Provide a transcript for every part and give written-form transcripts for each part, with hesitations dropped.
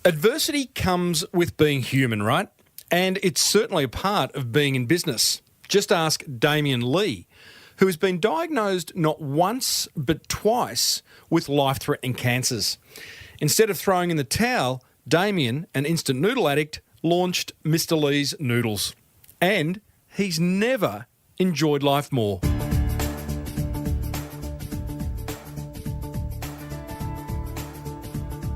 Adversity comes with being human, right? And it's certainly a part of being in business. Just ask Damien Lee, who has been diagnosed not once but twice with life-threatening cancers. Instead of throwing in the towel, Damien, an instant noodle addict, launched Mr. Lee's Noodles. And he's never enjoyed life more.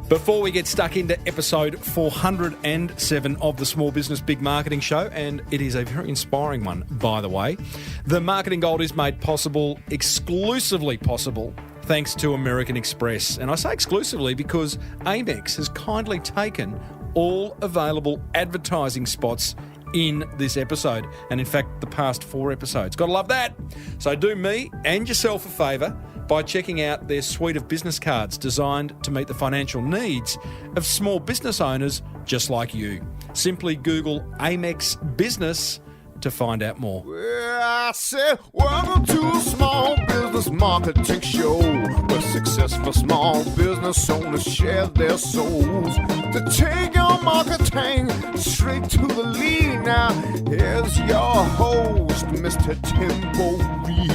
Before we get stuck into episode 407 of the Small Business Big Marketing Show, and it is a very inspiring one, by the way, the Marketing Gold is made possible, exclusively possible, thanks to American Express. And I say exclusively because Amex has kindly taken all available advertising spots in this episode, and in fact the past 4 episodes. Gotta love that. So do me and yourself a favour by checking out their suite of business cards designed to meet the financial needs of small business owners just like you. Simply Google Amex Business to find out more. Well, I said, welcome to a small business marketing show, where successful small business owners share their souls to take your marketing straight to the lead. Now, here's your host, Mr. Timbo Reid.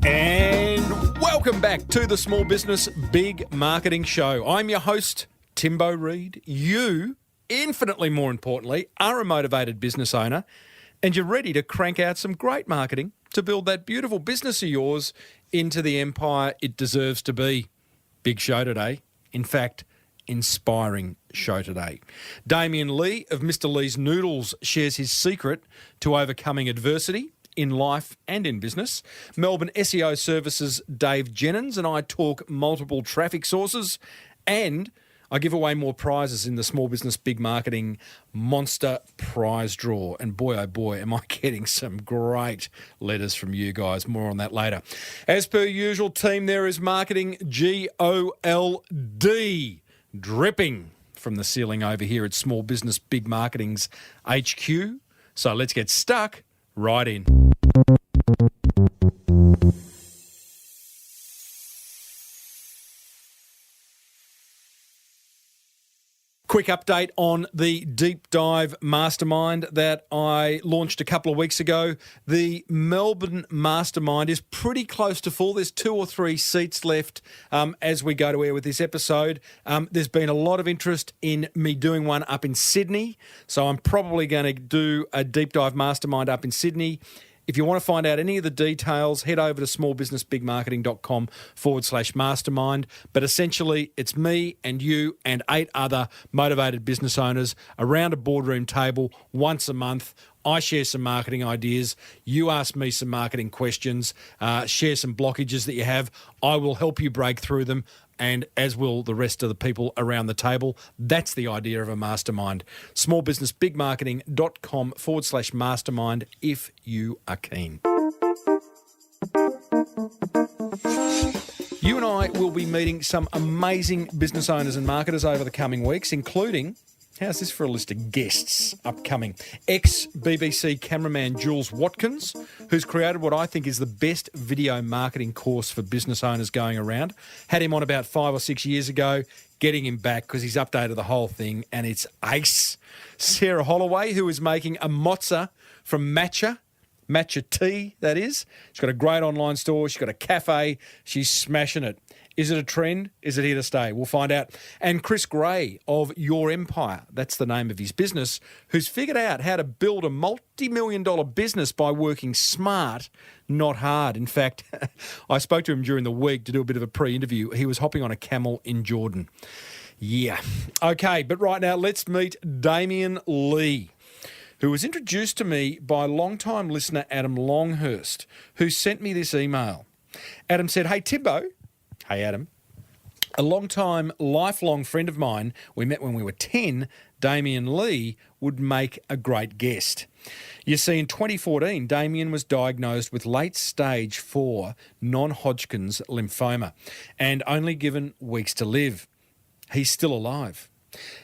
And welcome back to the Small Business Big Marketing Show. I'm your host, Timbo Reid. You, infinitely more importantly, are a motivated business owner, and you're ready to crank out some great marketing to build that beautiful business of yours into the empire it deserves to be. Big show today. In fact, inspiring show today. Damien Lee of Mr. Lee's Noodles shares his secret to overcoming adversity in life and in business. Melbourne SEO Services Dave Jennings and I talk multiple traffic sources, and I give away more prizes in the Small Business Big Marketing Monster Prize Draw. And boy, oh boy, am I getting some great letters from you guys. More on that later. As per usual, team, there is Marketing GOLD dripping from the ceiling over here at Small Business Big Marketing's HQ. So let's get stuck right in. Quick update on the Deep Dive Mastermind that I launched a couple of weeks ago. The Melbourne Mastermind is pretty close to full. There's 2 or 3 seats left as we go to air with this episode. There's been a lot of interest in me doing one up in Sydney, so I'm probably going to do a Deep Dive Mastermind up in Sydney. If you want to find out any of the details, head over to smallbusinessbigmarketing.com/mastermind. But essentially, it's me and you and 8 other motivated business owners around a boardroom table once a month. I share some marketing ideas. You ask me some marketing questions, share some blockages that you have. I will help you break through them, and as will the rest of the people around the table. That's the idea of a mastermind. smallbusinessbigmarketing.com/mastermind if you are keen. You and I will be meeting some amazing business owners and marketers over the coming weeks, including, how's this for a list of guests upcoming? Ex-BBC cameraman Jules Watkins, who's created what I think is the best video marketing course for business owners going around. Had him on about 5 or 6 years ago, getting him back because he's updated the whole thing and it's ace. Sarah Holloway, who is making a mozza from matcha tea, that is. She's got a great online store. She's got a cafe. She's smashing it. Is it a trend? Is it here to stay? We'll find out. And Chris Gray of Your Empire, that's the name of his business, who's figured out how to build a multi-million-dollar business by working smart, not hard. In fact, I spoke to him during the week to do a bit of a pre-interview. He was hopping on a camel in Jordan. Yeah. Okay, but right now let's meet Damien Lee, who was introduced to me by long-time listener Adam Longhurst, who sent me this email. Adam said, "Hey, Timbo." Hey, Adam. A long-time, lifelong friend of mine, we met when we were 10, Damien Lee, would make a great guest. You see, in 2014, Damien was diagnosed with late-stage 4 non-Hodgkin's lymphoma and only given weeks to live. He's still alive.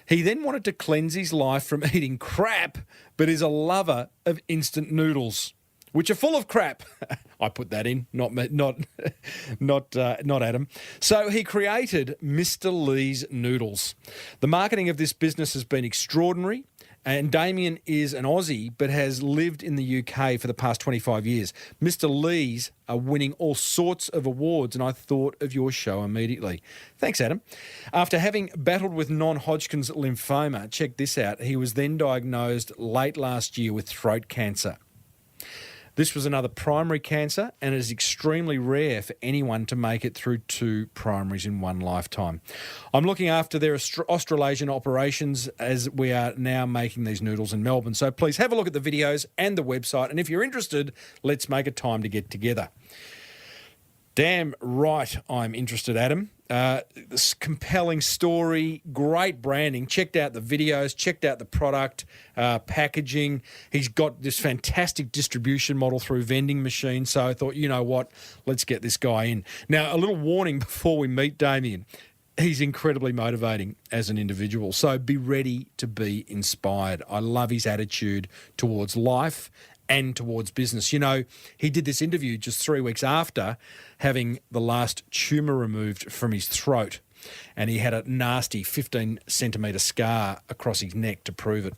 He then wanted to cleanse his life from eating crap, but is a lover of instant noodles. which are full of crap. I put that in, not Adam. So he created Mr. Lee's Noodles. The marketing of this business has been extraordinary. And Damien is an Aussie, but has lived in the UK for the past 25 years. Mr. Lee's are winning all sorts of awards, and I thought of your show immediately. Thanks, Adam. After having battled with non-Hodgkin's lymphoma, check this out, he was then diagnosed late last year with throat cancer. This was another primary cancer, and it is extremely rare for anyone to make it through 2 primaries in one lifetime. I'm looking after their Australasian operations as we are now making these noodles in Melbourne. So please have a look at the videos and the website, and if you're interested, let's make a time to get together. Damn right I'm interested, Adam. This compelling story, great branding. Checked out the videos, checked out the product, packaging. He's got this fantastic distribution model through vending machines. So I thought, you know what, let's get this guy in. Now, a little warning before we meet Damien. He's incredibly motivating as an individual. So be ready to be inspired. I love his attitude towards life and towards business. You know, he did this interview just 3 weeks after having the last tumour removed from his throat, and he had a nasty 15-centimetre scar across his neck to prove it.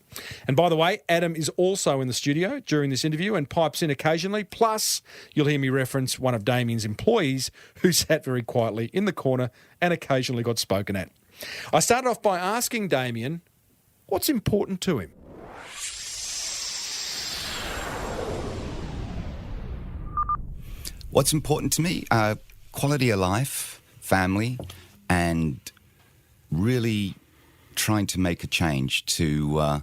And by the way, Adam is also in the studio during this interview and pipes in occasionally. Plus, you'll hear me reference one of Damien's employees who sat very quietly in the corner and occasionally got spoken at. I started off by asking Damien what's important to him. What's important to me? Quality of life, family, and really trying to make a change to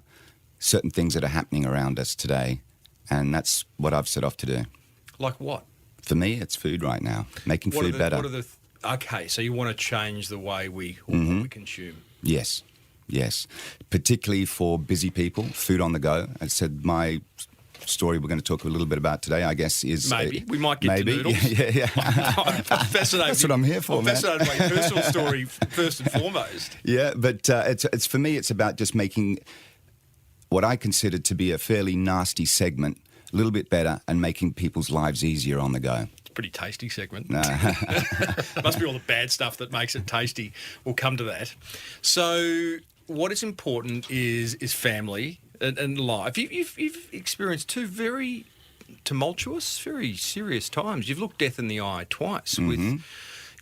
certain things that are happening around us today. And that's what I've set off to do. Like what? For me, it's food right now, making food better. Okay, so you want to change the way we consume. Yes. Particularly for busy people, food on the go. I said my story we're going to talk a little bit about today, I guess, is... Maybe. We might get to Noodles. Yeah. I'm fascinated. That's what I'm here for, man. I'm fascinated by your personal story first and foremost. Yeah, but it's for me, it's about just making what I consider to be a fairly nasty segment a little bit better and making people's lives easier on the go. It's a pretty tasty segment. Must be all the bad stuff that makes it tasty. We'll come to that. So what is important is family and life. You've experienced 2 very tumultuous, very serious times. You've looked death in the eye twice with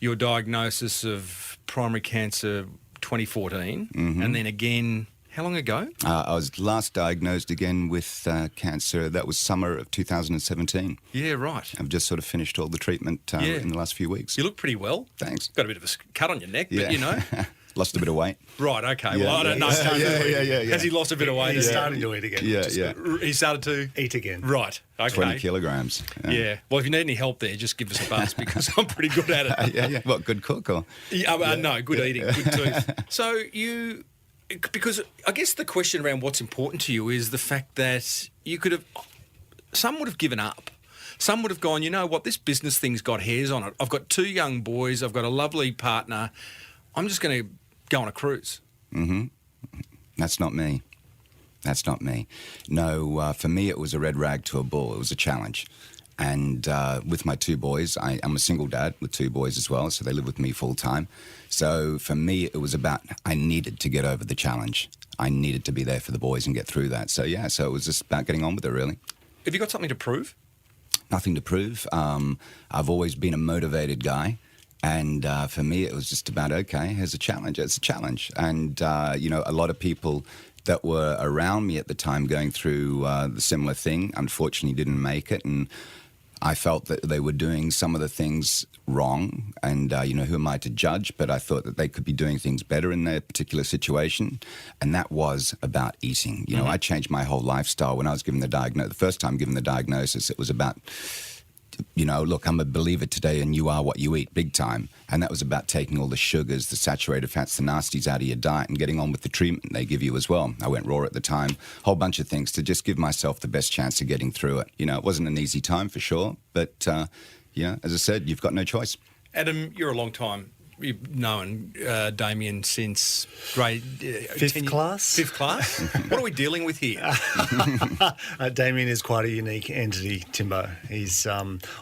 your diagnosis of primary cancer 2014 and then again, how long ago? I was last diagnosed again with cancer. That was summer of 2017. Yeah, right. I've just sort of finished all the treatment in the last few weeks. You look pretty well. Thanks. Got a bit of a cut on your neck, but you know. Lost a bit of weight. Right, okay. Yeah, well, I don't know. Yeah. Has he lost a bit of weight? He's starting to eat again. Yeah. He started to Eat again. Right, okay. 20 kilograms. Yeah. Well, if you need any help there, just give us a buzz because I'm pretty good at it. Yeah. What, good cook or? No, good eating, good tooth. So because I guess the question around what's important to you is the fact that some would have given up. Some would have gone, you know what, this business thing's got hairs on it. I've got 2 young boys. I've got a lovely partner. I'm just going to go on a cruise. That's not me. No, for me, it was a red rag to a bull. It was a challenge. And with my 2 boys, I'm a single dad with 2 boys as well, so they live with me full time. So for me, it was about I needed to get over the challenge. I needed to be there for the boys and get through that. So it was just about getting on with it, really. Have you got something to prove? Nothing to prove. I've always been a motivated guy. And for me, it was just about, okay, here's a challenge. It's a challenge. And, a lot of people that were around me at the time going through the similar thing, unfortunately didn't make it. And I felt that they were doing some of the things wrong. And, who am I to judge? But I thought that they could be doing things better in their particular situation. And that was about eating. I changed my whole lifestyle when I was given the first time given the diagnosis. It was about... look, I'm a believer today and you are what you eat, big time. And that was about taking all the sugars, the saturated fats, the nasties out of your diet and getting on with the treatment they give you as well. I went raw at the time, whole bunch of things to just give myself the best chance of getting through it. It wasn't an easy time for sure, but, as I said, you've got no choice. Adam, you're a long-time you've known Damien since grade... Fifth class. Fifth class? What are we dealing with here? Damien is quite a unique entity, Timbo. He's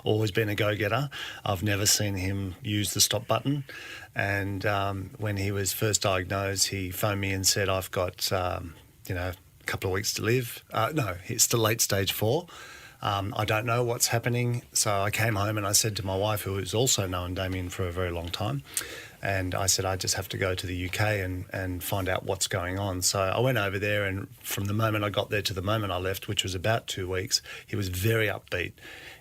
always been a go-getter. I've never seen him use the stop button. And when he was first diagnosed, he phoned me and said, I've got, a couple of weeks to live. No, it's still late stage 4. I don't know what's happening. So I came home and I said to my wife, who has also known Damien for a very long time, and I said, I just have to go to the UK and find out what's going on. So I went over there, and from the moment I got there to the moment I left, which was about 2 weeks, he was very upbeat.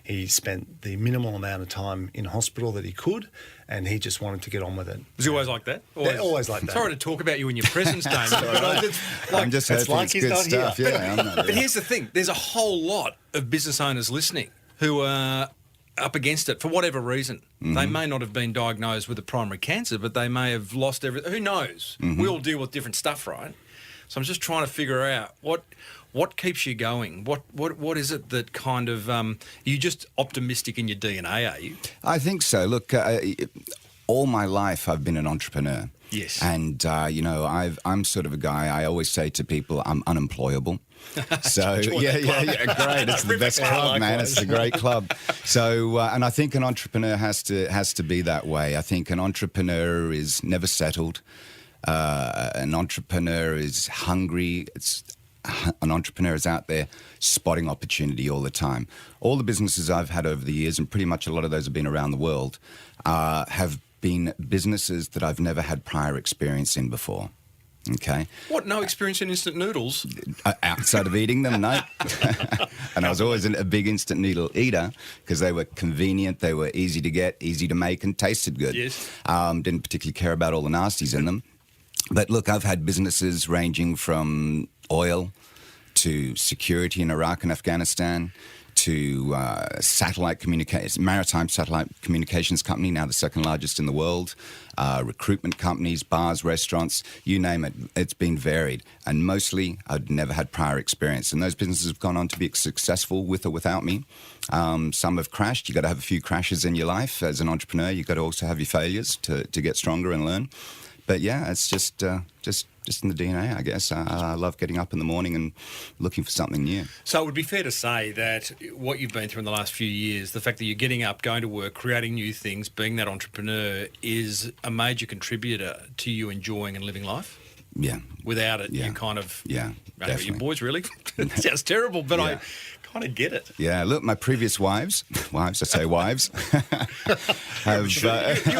He spent the minimal amount of time in hospital that he could, and he just wanted to get on with it. Was he always like that? Always like that. Sorry to talk about you in your presence, Damien. I'm just hoping like it's he's good not stuff. here. Yeah, I'm not But here's the thing. There's a whole lot of business owners listening who are up against it for whatever reason. They may not have been diagnosed with a primary cancer, but they may have lost everything. Who knows? We all deal with different stuff, right? So I'm just trying to figure out what keeps you going. What is it that kind of are you just optimistic in your DNA? Are you? I think so. Look, all my life I've been an entrepreneur. Yes. And I'm sort of a guy. I always say to people, I'm unemployable. So yeah, great. It's the best club, man. It's a great club. So and I think an entrepreneur has to be that way. I think an entrepreneur is never settled. An entrepreneur is hungry. An entrepreneur is out there spotting opportunity all the time. All the businesses I've had over the years, and pretty much a lot of those have been around the world, have been businesses that I've never had prior experience in before. Okay. What? No experience in instant noodles? Outside of eating them, no. And I was always a big instant noodle eater because they were convenient, they were easy to get, easy to make, and tasted good. Yes. Didn't particularly care about all the nasties in them. But look, I've had businesses ranging from oil to security in Iraq and Afghanistan to maritime satellite communications company, now the second largest in the world, recruitment companies, bars, restaurants, you name it. It's been varied. And mostly I'd never had prior experience. And those businesses have gone on to be successful with or without me. Some have crashed. You've got to have a few crashes in your life. As an entrepreneur, you've got to also have your failures to get stronger and learn. But yeah, it's just in the DNA, I guess. I love getting up in the morning and looking for something new. So it would be fair to say that what you've been through in the last few years, the fact that you're getting up, going to work, creating new things, being that entrepreneur is a major contributor to you enjoying and living life? Yeah. Without it, Yeah. you kind of... Yeah, definitely. Your boys, really? It sounds terrible, but Yeah. I kind of get it. Yeah, look, my previous wives, have... You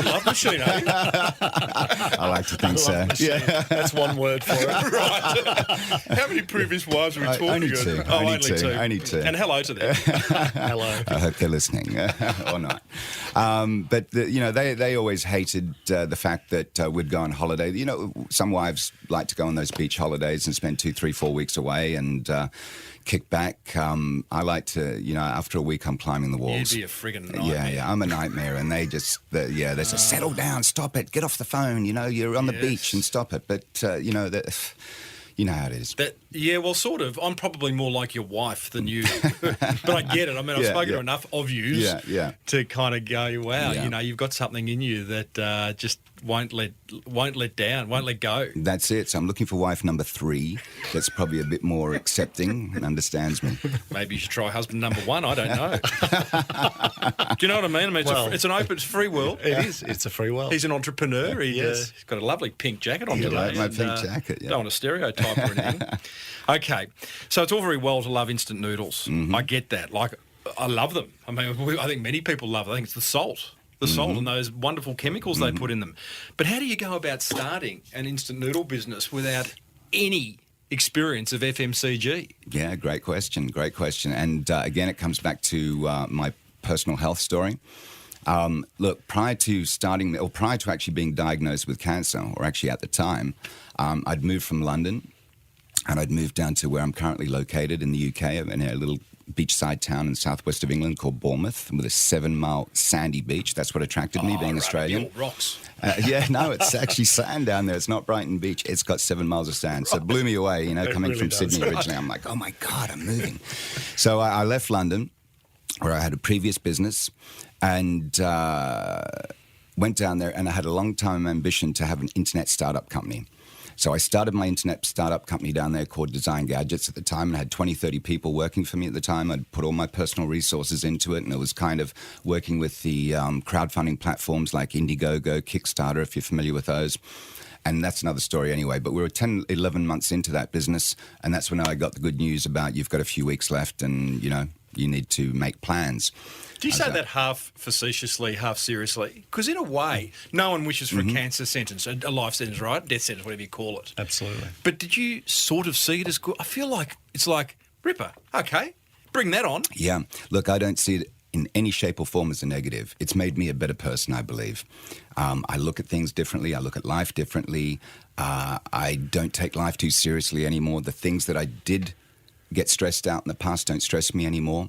love machine, eh? I like to think so. Yeah, that's one word for it. Right. How many previous wives are we talking only about? two. Oh, Only only two. Only two. And hello to them. Hello. I hope they're listening or not. But they always hated the fact that we'd go on holiday. You know, some wives like to go on those beach holidays and spend 2, 3, 4 weeks away and kick back. I like to, after a week I'm climbing the walls. You'd be a friggin' nightmare. Yeah, I'm a nightmare. And they just, they say, settle down, stop it, get off the phone, you're on the beach and stop it. But, you know how it is. Well, sort of. I'm probably more like your wife than you. But I get it. I mean, I've spoken to enough of yous to kind of go, wow, you've got something in you that just won't let down, won't let go. That's it. So I'm looking for wife number 3 that's probably a bit more accepting and understands me. Maybe you should try husband number 1. I don't know. Do you know what I mean? I mean, it's an open, it's a free world. It is. It's a free world. He's an entrepreneur. Yes. He's got a lovely pink jacket on today. Like my pink jacket, yeah. Don't want to stereotype or anything. Okay. So it's all very well to love instant noodles. Mm-hmm. I get that. Like, I love them. I mean, I think many people love it. I think it's the salt. The salt and those wonderful chemicals they put in them. But how do you go about starting an instant noodle business without any experience of FMCG? Yeah, great question. And again, it comes back to my personal health story. Look, prior to actually being diagnosed with cancer, or actually at the time, I'd moved from London and I'd moved down to where I'm currently located in the UK, in a little beachside town in southwest of England called Bournemouth, with a 7-mile sandy beach. That's what attracted me, being Australian. Rocks. No, it's actually sand down there. It's not Brighton Beach. It's got 7 miles of sand. So it blew me away, coming from Sydney originally. I'm like, oh my God, I'm moving. So I left London, where I had a previous business, and went down there, and I had a long-time ambition to have an internet startup company. So I started my internet startup company down there called Design Gadgets at the time, and I had 20, 30 people working for me at the time. I'd put all my personal resources into it, and it was kind of working with the crowdfunding platforms like Indiegogo, Kickstarter, if you're familiar with those. And that's another story anyway. But we were 10, 11 months into that business, and that's when I got the good news about you've got a few weeks left and, you need to make plans. Do you say that half facetiously, half seriously? Because in a way, no one wishes for a cancer sentence, a life sentence, right? Death sentence, whatever you call it. Absolutely. But did you sort of see it as good? I feel like it's like, Ripper, okay, bring that on. Yeah. Look, I don't see it in any shape or form as a negative. It's made me a better person, I believe. I look at things differently. I look at life differently. I don't take life too seriously anymore. The things that I did get stressed out in the past don't stress me anymore.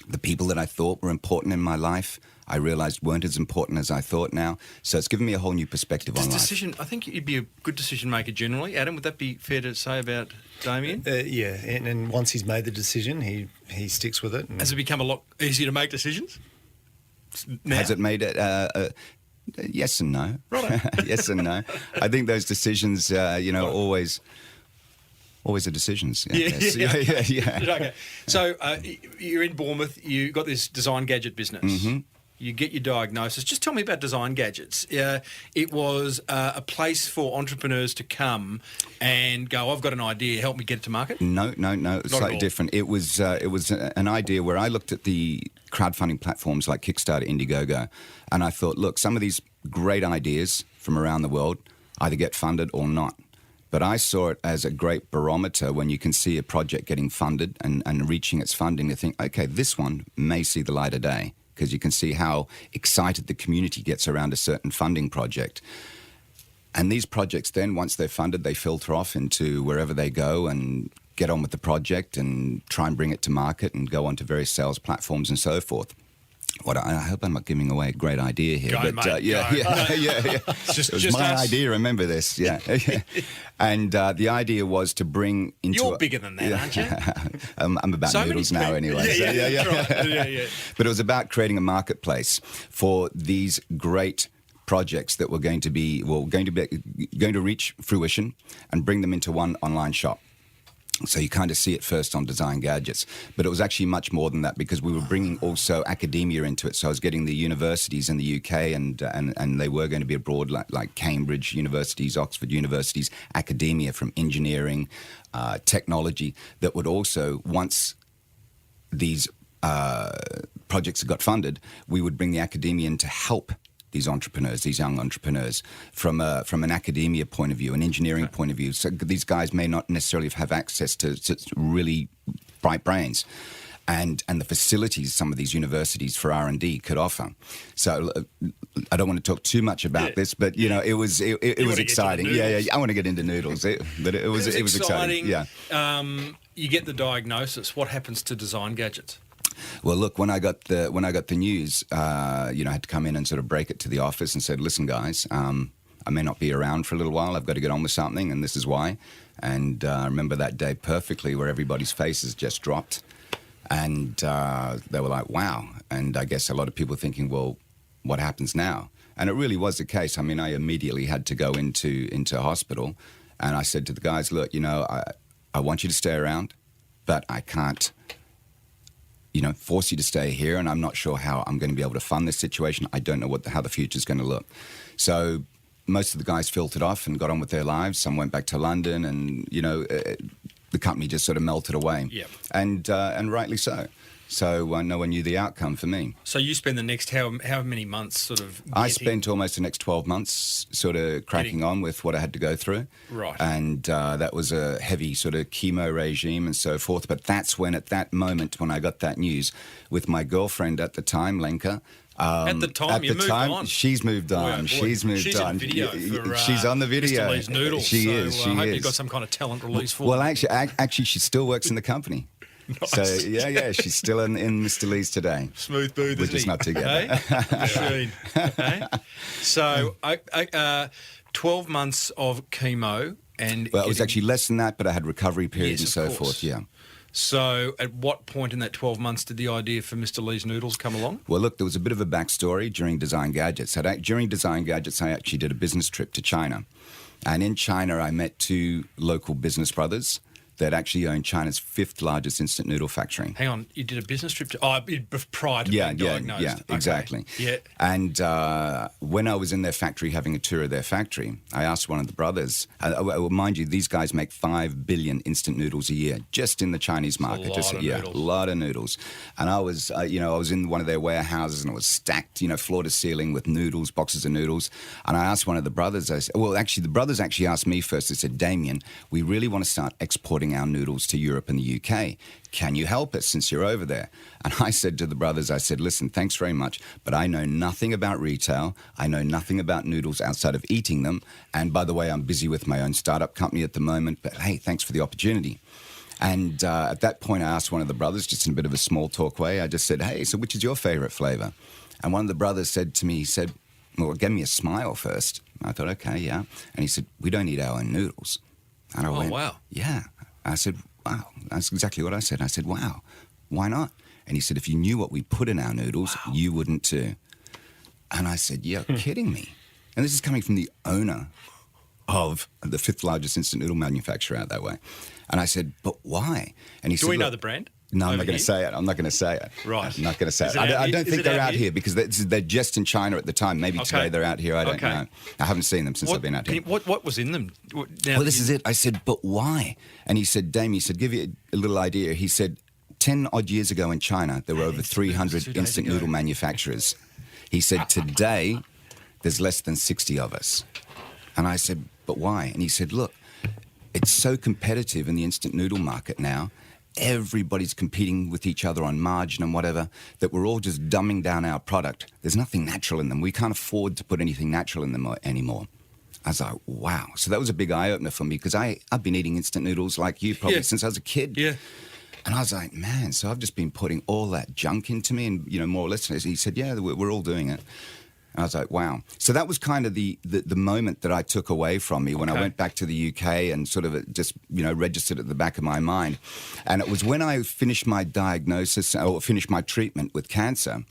The people that I thought were important in my life, I realised weren't as important as I thought now. So it's given me a whole new perspective on life. I think you'd be a good decision maker generally. Adam, would that be fair to say about Damien? Yeah, and once he's made the decision, he sticks with it. Has it become a lot easier to make decisions now? Has it made it? Yes and no. Right. Yes and no. I think those decisions, always the decisions. Yeah. Yeah. Okay. So you're in Bournemouth. You got this design gadget business. Mm-hmm. You get your diagnosis. Just tell me about Design Gadgets. It was a place for entrepreneurs to come and go, I've got an idea, help me get it to market? No. It's slightly different. It was an idea where I looked at the crowdfunding platforms like Kickstarter, Indiegogo, and I thought, look, some of these great ideas from around the world either get funded or not. But I saw it as a great barometer when you can see a project getting funded and reaching its funding to think, okay, this one may see the light of day, because you can see how excited the community gets around a certain funding project. And these projects then, once they're funded, they filter off into wherever they go and get on with the project and try and bring it to market and go onto various sales platforms and so forth. I hope I'm not giving away a great idea here. Go, but mate, yeah. It was my idea, remember this, yeah. And the idea was to bring into... You're bigger than that, aren't you? I'm about so Noodles now anyway. Yeah. Right. But it was about creating a marketplace for these great projects that were going to reach fruition and bring them into one online shop. So you kind of see it first on Design Gadgets. But it was actually much more than that, because we were bringing also academia into it. So I was getting the universities in the UK, and they were going to be abroad, like Cambridge universities, Oxford universities, academia from engineering, technology, that would also, once these projects had got funded, we would bring the academia in to help these entrepreneurs, these young entrepreneurs, from an academia point of view, an engineering point of view. So these guys may not necessarily have access to really bright brains, and the facilities some of these universities for R&D could offer. So I don't want to talk too much about this, but it was exciting. Yeah. I want to get into Noodles, but it was exciting. Yeah. You get the diagnosis. What happens to Design Gadgets? Well, look, when I got the news, I had to come in and sort of break it to the office and said, listen, guys, I may not be around for a little while. I've got to get on with something, and this is why. And I remember that day perfectly, where everybody's faces just dropped. And they were like, wow. And I guess a lot of people thinking, well, what happens now? And it really was the case. I mean, I immediately had to go into hospital. And I said to the guys, look, I want you to stay around, but I can't force you to stay here, and I'm not sure how I'm going to be able to fund this situation. I don't know how the future's going to look. So most of the guys filtered off and got on with their lives. Some went back to London, and the company just sort of melted away. Yep. And rightly so. So no one knew the outcome for me. So you spend the next how many months sort of I spent almost the next 12 months sort of cracking on with what I had to go through. Right. And that was a heavy sort of chemo regime and so forth. But that's when, at that moment, when I got that news, with my girlfriend at the time, Lenka, at the time, you moved on. She's moved on. Oh, she's moved on. She's on the video. Mr. Lee's Noodles. She is. I hope you've got some kind of talent release for her. Well, actually, she still works in the company. Nice. So yeah, she's still in Mr. Lee's today. Smooth booth, We're just not together. Machine. Okay. So, 12 months of chemo, and well, it was actually less than that, but I had recovery periods and so course. forth. Yeah. So at what point in that 12 months did the idea for Mr. Lee's Noodles come along? Well, look, there was a bit of a backstory during Design Gadgets. During Design Gadgets, I actually did a business trip to China. And in China, I met two local business brothers that actually own China's 5th largest instant noodle factory. Hang on, you did a business trip to... prior to being diagnosed. Yeah, Okay. exactly. Yeah. And when I was in their factory having a tour of their factory, I asked one of the brothers, mind you, these guys make 5 billion instant noodles a year, just in the Chinese market. Noodles. A lot of noodles. And I was, I was in one of their warehouses and it was stacked, floor to ceiling with noodles, boxes of noodles. And I asked one of the brothers, the brothers actually asked me first. They said, Damien, we really want to start exporting our noodles to Europe and the UK. Can you help us since you're over there? And I said to the brothers, I said, listen, thanks very much, but I know nothing about retail. I know nothing about noodles outside of eating them. And by the way, I'm busy with my own startup company at the moment, but hey, thanks for the opportunity. And at that point, I asked one of the brothers, just in a bit of a small talk way, I just said, hey, so which is your favorite flavor? And one of the brothers said to me, he said, well, give me a smile first. I thought, okay, yeah. And he said, we don't eat our own noodles. And I went, wow. Yeah. I said, wow, that's exactly what I said. I said, wow, why not? And he said, if you knew what we put in our noodles, you wouldn't too. And I said, you're kidding me. And this is coming from the owner of the 5th largest instant noodle manufacturer out that way. And I said, but why? And he said, Do we know the brand? No, I'm not going to say it. I'm not going to say it. Right. I'm not going to say it. Out I don't think they're out here here because they're just in China at the time. Maybe today they're out here. I don't know. I haven't seen them since I've been out here. What was in them? Well, this is it. I said, but why? And he said, Damien, he said, give you a little idea. He said, 10 odd years ago in China, there were over 300 instant noodle manufacturers. He said, today, there's less than 60 of us. And I said, but why? And he said, look, it's so competitive in the instant noodle market now. Everybody's competing with each other on margin and whatever, that we're all just dumbing down our product. There's nothing natural in them. We can't afford to put anything natural in them anymore. I was like, wow. So that was a big eye-opener for me because I've been eating instant noodles like you probably since I was a kid. Yeah. And I was like, man, so I've just been putting all that junk into me and, more or less. He said, yeah, we're all doing it. And I was like, wow. So that was kind of the moment that I took away from me when I went back to the UK and sort of just, registered at the back of my mind. And it was when I finished my diagnosis or finished my treatment with cancer.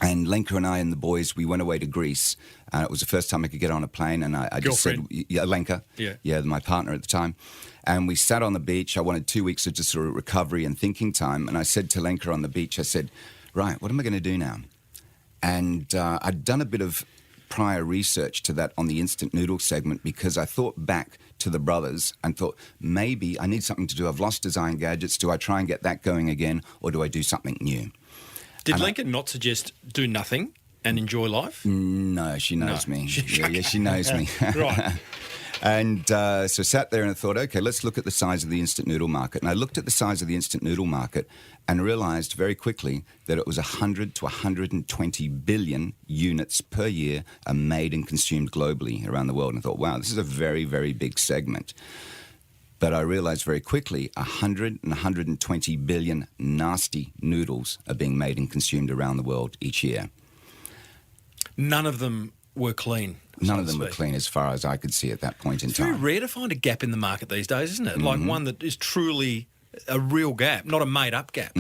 And Lenka and I and the boys, we went away to Greece. It was the first time I could get on a plane. And I just said, yeah, Lenka. Yeah, my partner at the time. And we sat on the beach. I wanted 2 weeks of just sort of recovery and thinking time. And I said to Lenka on the beach, I said, right, what am I going to do now? And I'd done a bit of prior research to that on the instant noodle segment because I thought back to the brothers and thought, maybe I need something to do. I've lost Design Gadgets. Do I try and get that going again or do I do something new? Did Lenka not suggest do nothing and enjoy life? No, she knows me. Yeah, she knows me. Right. And so sat there and I thought, okay, let's look at the size of the instant noodle market. And I looked at the size of the instant noodle market and realized very quickly that it was 100 to 120 billion units per year are made and consumed globally around the world. And I thought, wow, this is a very, very big segment. But I realized very quickly 100 and 120 billion nasty noodles are being made and consumed around the world each year. None of them were clean. None of them were clean as far as I could see at that point in time. It's very rare to find a gap in the market these days, isn't it? Like one that is truly a real gap, not a made-up gap.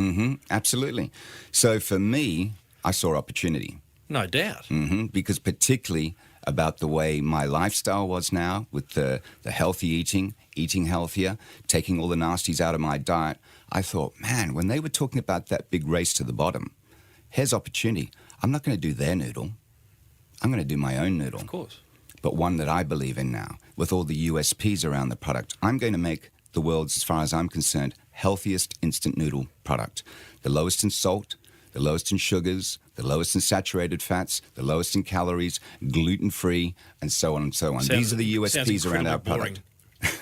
Absolutely. So for me, I saw opportunity. No doubt. Because particularly about the way my lifestyle was now with the healthy eating healthier, taking all the nasties out of my diet, I thought, man, when they were talking about that big race to the bottom, here's opportunity. I'm not going to do their noodle. I'm going to do my own noodle. Of course. But one that I believe in now, with all the USPs around the product. I'm going to make the world's, as far as I'm concerned, healthiest instant noodle product. The lowest in salt, the lowest in sugars, the lowest in saturated fats, the lowest in calories, gluten-free, and so on and so on. These are the USPs around our product.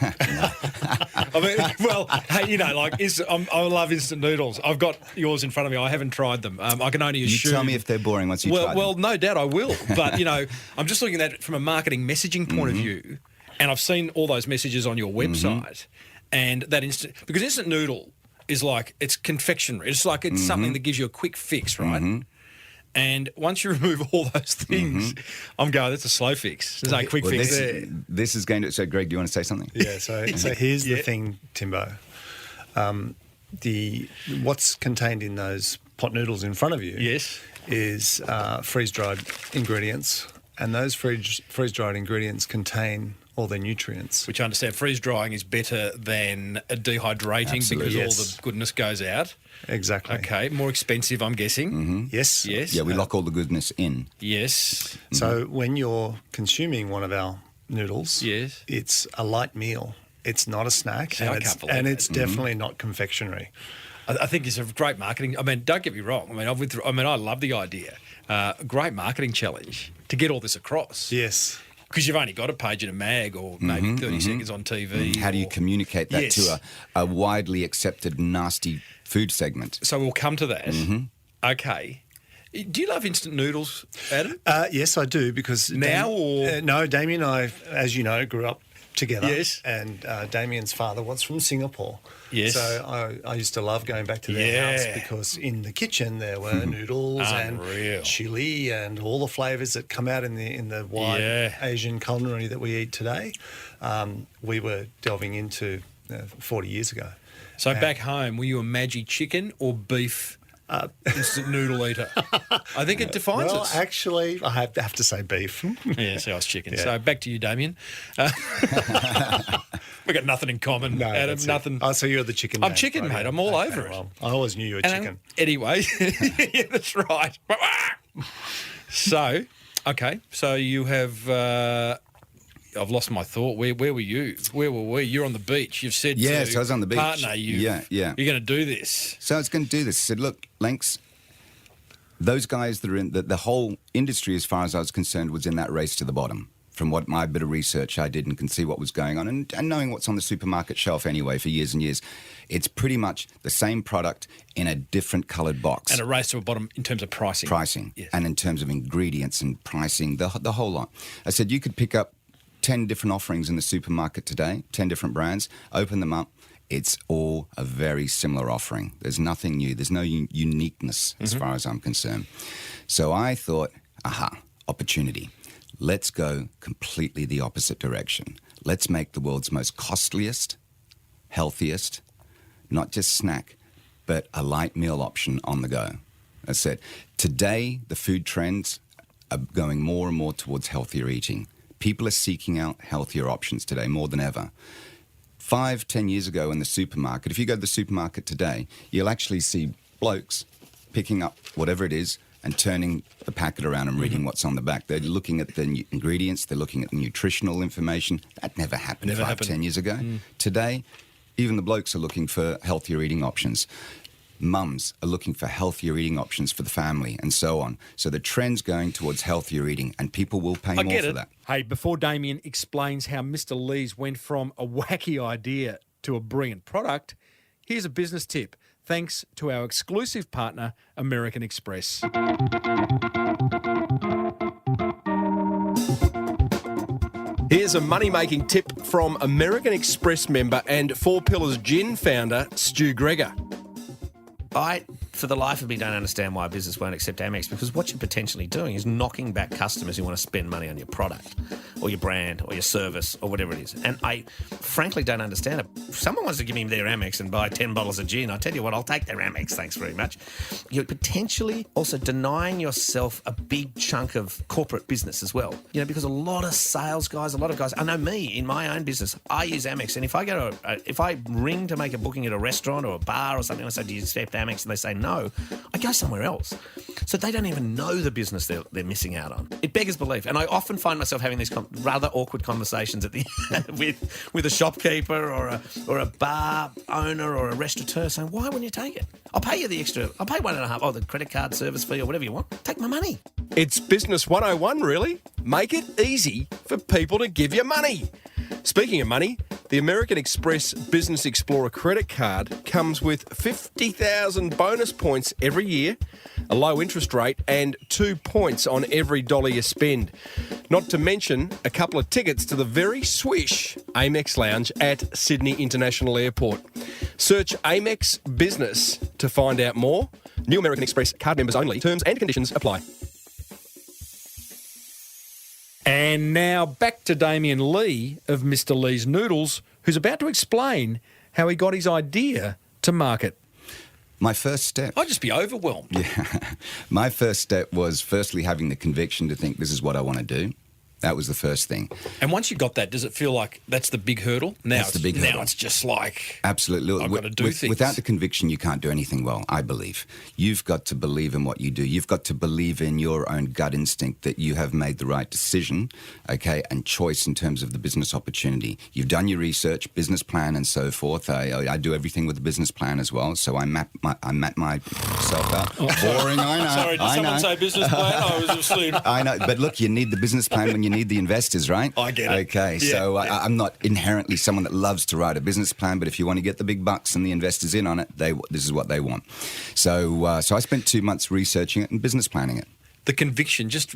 I mean, well, hey, I love instant noodles. I've got yours in front of me. I haven't tried them. I can only assume. You tell me if they're boring once you try them. Well, no doubt I will. But, I'm just looking at it from a marketing messaging point of view, and I've seen all those messages on your website, and that because instant noodle is like, it's confectionery. It's like it's something that gives you a quick fix, right? And once you remove all those things, I'm going, that's a slow fix. There's no quick fix there. This is going to... So, Greg, do you want to say something? Yeah, so here's the thing, Timbo. what's contained in those pot noodles in front of you Yes. is freeze-dried ingredients, and those freeze-dried ingredients contain all their nutrients. Which I understand freeze-drying is better than dehydrating Absolutely. because Yes. all the goodness goes out. Exactly. Okay, more expensive, I'm guessing. Yes. Yes. Yeah, we lock all the goodness in. Yes. So when you're consuming one of our noodles, Yes. it's a light meal. It's not a snack, See, I can't believe it's definitely not confectionery. I think it's a great marketing. I mean, don't get me wrong. I mean, I love the idea. Great marketing challenge to get all this across. Yes. Because you've only got a page in a mag or maybe 30 seconds on TV. How do you communicate that Yes. to a widely accepted nasty food segment? So we'll come to that. Okay. Do you love instant noodles, Adam? Yes, I do, because... Now or- no, Damien and I, as you know, grew up together. Yes. And Damien's father was from Singapore. Yes. So I used to love going back to their house because in the kitchen there were noodles Unreal. and chili and all the flavours that come out in the wide Asian culinary that we eat today. We were delving into 40 years ago. So back home, were you a Maggi chicken or beef instant noodle eater? I think it defines Well, us. actually, I have to say beef. Yeah, so I was chicken. Yeah. So back to you, Damien. We've got nothing in common, No, Adam. that's it. Nothing. Oh, so you're the chicken I'm man. chicken, right? mate. I'm all over it. Well, I always knew you were chicken. Anyway, yeah, that's right. So, okay. So you have. I've lost my thought. Where were you? Where were we? You're on the beach. You've said Yes, to I was on the beach. partner, Yeah. You're going to do this. So I was going to do this. I said, look, Lanks, those guys that are in the whole industry, as far as I was concerned, was in that race to the bottom. From what my bit of research I did and can see what was going on and knowing what's on the supermarket shelf anyway for years and years, it's pretty much the same product in a different coloured box. And a race to the bottom in terms of pricing. Pricing. And in terms of ingredients and pricing, the whole lot. I said you could pick up 10 different offerings in the supermarket today, 10 different brands, open them up. It's all a very similar offering. There's nothing new. There's no uniqueness as far as I'm concerned. So I thought, opportunity. Let's go completely the opposite direction. Let's make the world's most costliest, healthiest, not just snack, but a light meal option on the go. I said, today the food trends are going more and more towards healthier eating. People are seeking out healthier options today more than ever. 5-10 years ago in the supermarket, if you go to the supermarket today, you'll actually see blokes picking up whatever it is and turning the packet around and reading what's on the back. They're looking at the ingredients, they're looking at the nutritional information. That never happened 5-10 years ago. Today, even the blokes are looking for healthier eating options. Mums are looking for healthier eating options for the family and so on. So the trend's going towards healthier eating and people will pay more for that. Hey, before Damien explains how Mr. Lee's went from a wacky idea to a brilliant product, here's a business tip. Thanks to our exclusive partner, American Express. Here's a money-making tip from American Express member and Four Pillars Gin founder, Stu Gregor. I, for the life of me, don't understand why a business won't accept Amex, because what you're potentially doing is knocking back customers who want to spend money on your product or your brand or your service or whatever it is. And I frankly don't understand it. If someone wants to give me their Amex and buy 10 bottles of gin, I tell you what, I'll take their Amex, thanks very much. You're potentially also denying yourself a big chunk of corporate business as well. You know, because a lot of sales guys, a lot of guys, I know me in my own business, I use Amex. And if I go to if I ring to make a booking at a restaurant or a bar or something, I say, do you accept Amex? And they say no, I go somewhere else. So they don't even know the business they're missing out on. It beggars belief. And I often find myself having these rather awkward conversations at the with a shopkeeper or a bar owner or a restaurateur saying, why wouldn't you take it? I'll pay you the extra. I'll pay 1.5, the credit card service fee or whatever you want. Take my money. It's Business 101, really. Make it easy for people to give you money. Speaking of money, the American Express Business Explorer credit card comes with 50,000 bonus points every year, a low interest rate, and 2 points on every dollar you spend. Not to mention a couple of tickets to the very swish Amex Lounge at Sydney International Airport. Search Amex Business to find out more. New American Express card members only. Terms and conditions apply. And now back to Damien Lee of Mr. Lee's Noodles, who's about to explain how he got his idea to market. My first step. I'd just be overwhelmed. My first step was firstly having the conviction to think this is what I want to do. That was the first thing. And once you got that, does it feel like that's the big hurdle? Now That's the big hurdle. Now it's just like, Absolutely. I've got to do things. Without the conviction, you can't do anything well, I believe. You've got to believe in what you do. You've got to believe in your own gut instinct that you have made the right decision, okay, and choice in terms of the business opportunity. You've done your research, business plan, and so forth. I do everything with the business plan as well, so I map myself out. Boring, I know. Sorry, did someone say business plan? I was asleep. I know, but look, you need the business plan when you need the investors, right? I get it. Okay, Yeah, so yeah. I'm not inherently someone that loves to write a business plan, but if you want to get the big bucks and the investors in on it, this is what they want. So I spent 2 months researching it and business planning it. The conviction, just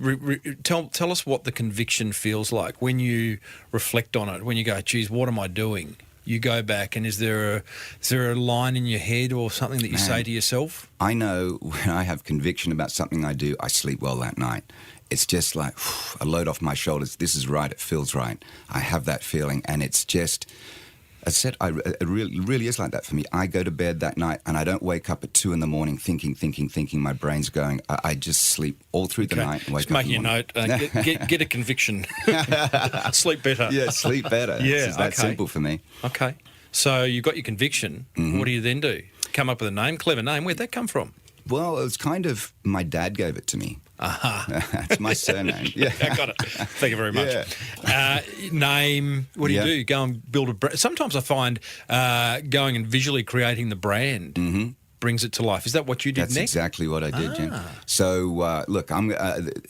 tell us what the conviction feels like when you reflect on it, when you go, geez, what am I doing? You go back and is there a line in your head or something that you say to yourself? I know when I have conviction about something I do, I sleep well that night. It's just like a load off my shoulders. This is right. It feels right. I have that feeling, and it's just. I said, it really is like that for me. I go to bed that night, and I don't wake up at 2 a.m. thinking. My brain's going. I just sleep all through the night and wake Just up. making a note. Get a conviction. Sleep better. Yeah, sleep better. Yeah, It's that simple for me. Okay. So you got your conviction. Mm-hmm. What do you then do? Come up with a name, clever name. Where'd that come from? Well, it was kind of my dad gave it to me. It's my surname. Yeah, I got it. Thank you very much. Name. What do you do? Go and build a brand. Sometimes I find going and visually creating the brand brings it to life. Is that what you did That's next? exactly what I did, Jim. So, look,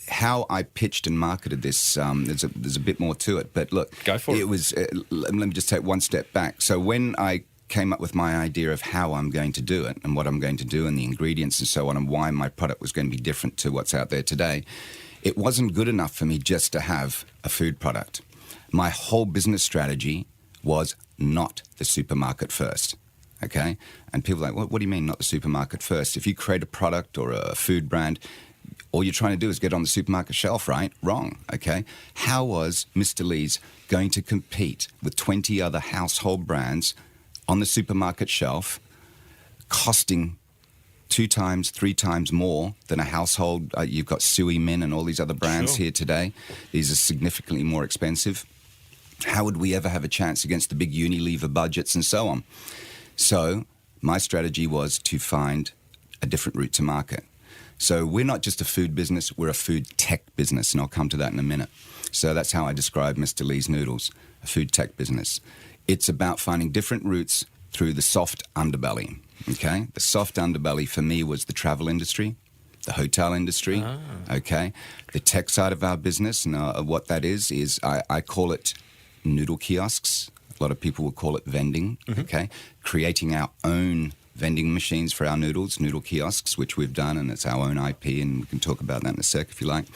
how I pitched and marketed this, there's a bit more to it. But look, Go for it. It was, let me just take one step back. So when I came up with my idea of how I'm going to do it and what I'm going to do and the ingredients and so on and why my product was going to be different to what's out there today, it wasn't good enough for me just to have a food product. My whole business strategy was not the supermarket first. Okay? And people are like, what do you mean not the supermarket first? If you create a product or a food brand, all you're trying to do is get on the supermarket shelf, right? Wrong, okay? How was Mr. Lee's going to compete with 20 other household brands on the supermarket shelf, costing 2 times, 3 times more than a household? You've got Sui Min and all these other brands here today. These are significantly more expensive. How would we ever have a chance against the big Unilever budgets and so on? So my strategy was to find a different route to market. So we're not just a food business, we're a food tech business, and I'll come to that in a minute. So that's how I describe Mr. Lee's Noodles, a food tech business. It's about finding different routes through the soft underbelly, okay? The soft underbelly for me was the travel industry, the hotel industry, okay? The tech side of our business, and what that is I call it noodle kiosks. A lot of people will call it vending, okay? Creating our own vending machines for our noodles, noodle kiosks, which we've done, and it's our own IP, and we can talk about that in a sec if you like.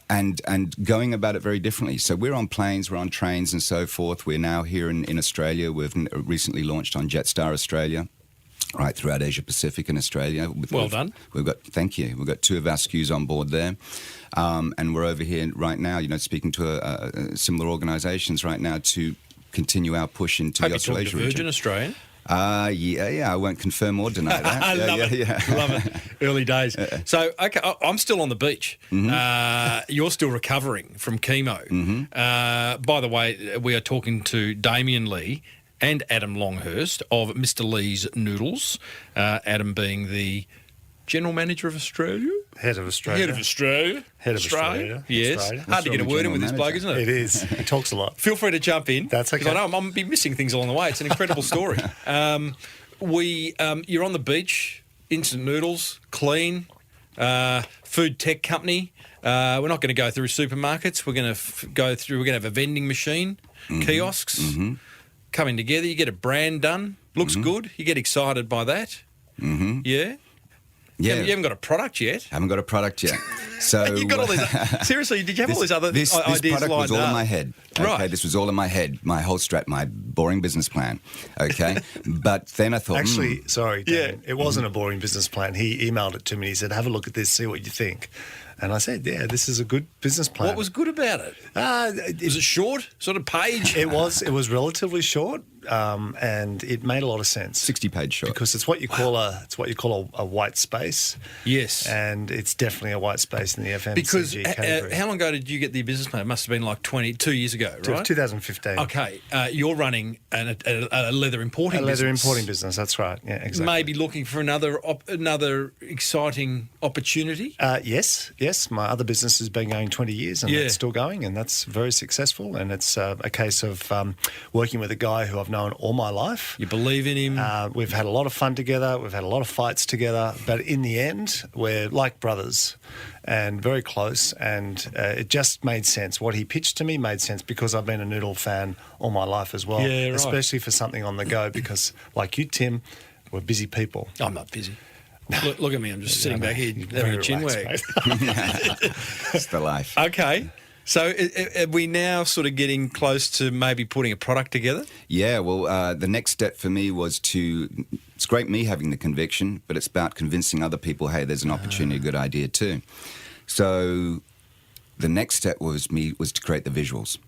And going about it very differently. So we're on planes, we're on trains and so forth. We're now here in Australia. We've recently launched on Jetstar Australia, right throughout Asia Pacific and Australia. Well done. Thank you. We've got 2 of our SKUs on board there. And we're over here right now, speaking to similar organisations right now to continue our push into the Australasia region. Virgin Australian. I won't confirm or deny that. I love it. Love it. Early days. So, okay, I'm still on the beach. You're still recovering from chemo. By the way, we are talking to Damien Lee and Adam Longhurst of Mr. Lee's Noodles. Adam being the General Manager of Australia. Head of Australia. Head of Australia. Head of Australia. Yes. Australia. Hard to get a word in with this bloke, isn't it? It is. He talks a lot. Feel free to jump in. That's okay. 'Cause I know I'm be missing things along the way. It's an incredible story. You're on the beach, instant noodles, clean, food tech company. We're not going to go through supermarkets. We're going to go through. We're going to have a vending machine, kiosks, coming together. You get a brand done. Looks good. You get excited by that. Yeah. Yeah. You haven't got a product yet. Haven't got a product yet. So You've got all these. Seriously, did you have all these other this ideas product lined was all up? in my head. Okay, Right. this was all in my head. My whole my boring business plan. Okay, but then I thought, Actually, sorry, Dan, it wasn't a boring business plan. He emailed it to me. He said, have a look at this, see what you think. And I said, yeah, this is a good business plan. What was good about it? Was it short? Sort of page? It was relatively short. and it made a lot of sense. 60-page short. Because it's what you call a white space. Yes. And it's definitely a white space in the FMCG Because category. how long ago did you get the business plan? It must have been like 2 years ago, right? 2015. Okay. You're running a leather importing A leather business. importing business, that's right. Yeah, exactly. Maybe looking for another exciting opportunity? Yes. My other business has been going 20 years and it's still going, and that's very successful. And it's a case of working with a guy who I've known all my life. You believe in him? We've had a lot of fun together. We've had a lot of fights together. But in the end, we're like brothers and very close. And it just made sense. What he pitched to me made sense because I've been a Noodle fan all my life as well. Yeah, right. Especially for something on the go because, like you, Tim, we're busy people. I'm not busy. Look at me. I'm just sitting back here having a chin wag. It's the life. Okay. So are we now sort of getting close to maybe putting a product together? Yeah, well, the next step for me was it's great me having the conviction, but it's about convincing other people, hey, there's an opportunity, a good idea too. So the next step was to create the visuals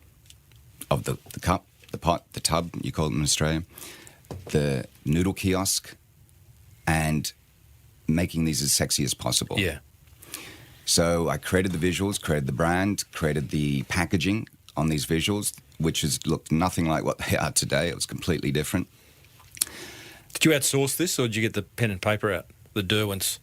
of the cup, the pot, the tub, you call it in Australia, the noodle kiosk, and making these as sexy as possible. Yeah. So I created the visuals, created the brand, created the packaging on these visuals, which has looked nothing like what they are today. It was completely different. Did you outsource this or did you get the pen and paper out, the Derwents?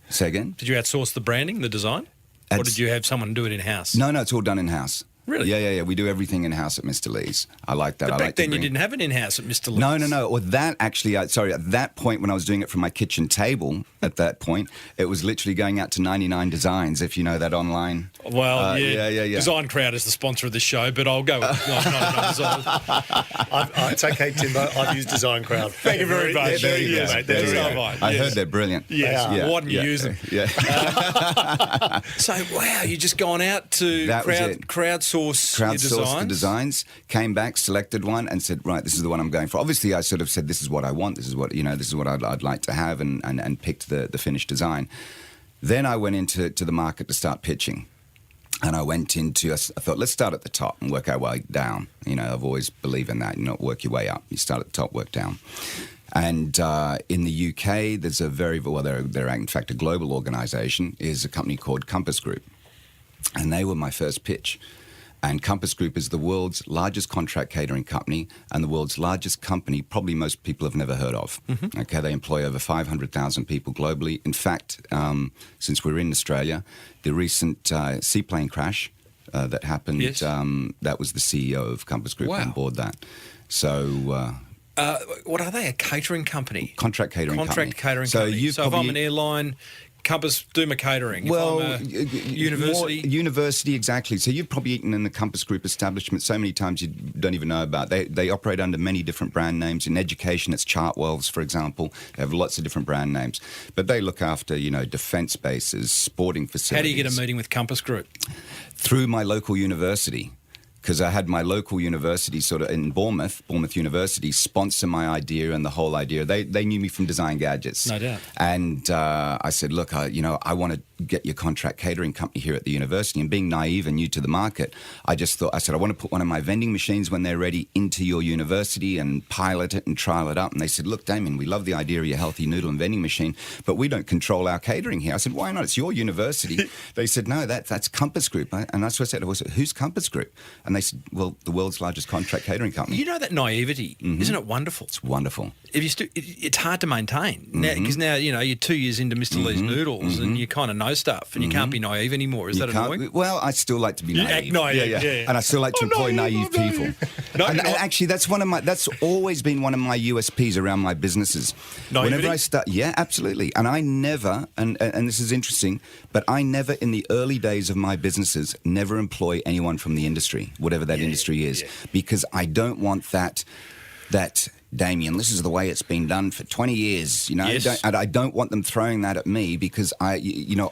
Say again? Did you outsource the branding, the design? Or did you have someone do it in-house? No, it's all done in-house. Really? Yeah. We do everything in-house at Mr. Lee's. I like that. But I back like to then you bring- didn't have it in-house at Mr. Lee's. No. Or that actually, at that point when I was doing it from my kitchen table, at that point, it was literally going out to 99 Designs, if you know that online. Well, yeah. Yeah. Design Crowd is the sponsor of this show, but I'll go with 99 Design. It's okay, Timbo. I've used Design Crowd. Thank you very much. There you go. Mate. There you So go. have I heard they're brilliant. Yes. Yeah. Why didn't you use them? Yeah. So, wow, you just gone out to That was it. crowdsource your designs? The designs, came back, selected one, and said, right, this is the one I'm going for. Obviously, I sort of said, this is what I want, this is what I'd like to have, and picked the finished design. Then I went into the market to start pitching. And I thought, let's start at the top and work our way down. I've always believed in that, work your way up. You start at the top, work down. And in the UK, there's they're in fact a global organisation, is a company called Compass Group. And they were my first pitch. And Compass Group is the world's largest contract catering company and the world's largest company probably most people have never heard of. Mm-hmm. Okay, they employ over 500,000 people globally. In fact, since we're in Australia, the recent seaplane crash that happened, yes. That was the CEO of Compass Group on board that. So... what are they, a catering company? Contract catering company. Catering so company. So if I'm an airline... Compass, do my catering. If Well, I'm a university. University, exactly. So you've probably eaten in the Compass Group establishment so many times you don't even know about. They operate under many different brand names. In education, it's Chartwells, for example. They have lots of different brand names. But they look after, defence bases, sporting facilities. How do you get a meeting with Compass Group? Through my local university. Because I had my local university sort of in Bournemouth University, sponsor my idea and the whole idea. They knew me from Design Gadgets. No doubt. And I said, look, I want to get your contract catering company here at the university. And being naive and new to the market, I said, I want to put one of my vending machines when they're ready into your university and pilot it and trial it up. And they said, look, Damien, we love the idea of your healthy noodle and vending machine, but we don't control our catering here. I said, why not? It's your university. They said, no, that's Compass Group. And that's what I said, who's Compass Group? And they said, well, the world's largest contract catering company. You know that naivety, isn't it wonderful? It's wonderful. It's hard to maintain because now you're 2 years into Mr. Lee's Noodles and you kind of know stuff and you can't be naive anymore. Is that annoying? Well, I still like to be naive. Act naive, yeah. And I still like to employ naive people. And actually, that's always been one of my USPs around my businesses. Naivety? Whenever I start, yeah, absolutely. And I never, and this is interesting, but I never in the early days of my businesses never employ anyone from the industry, whatever that industry is, because I don't want that Damien, this is the way it's been done for 20 years, Yes. and I don't want them throwing that at me because I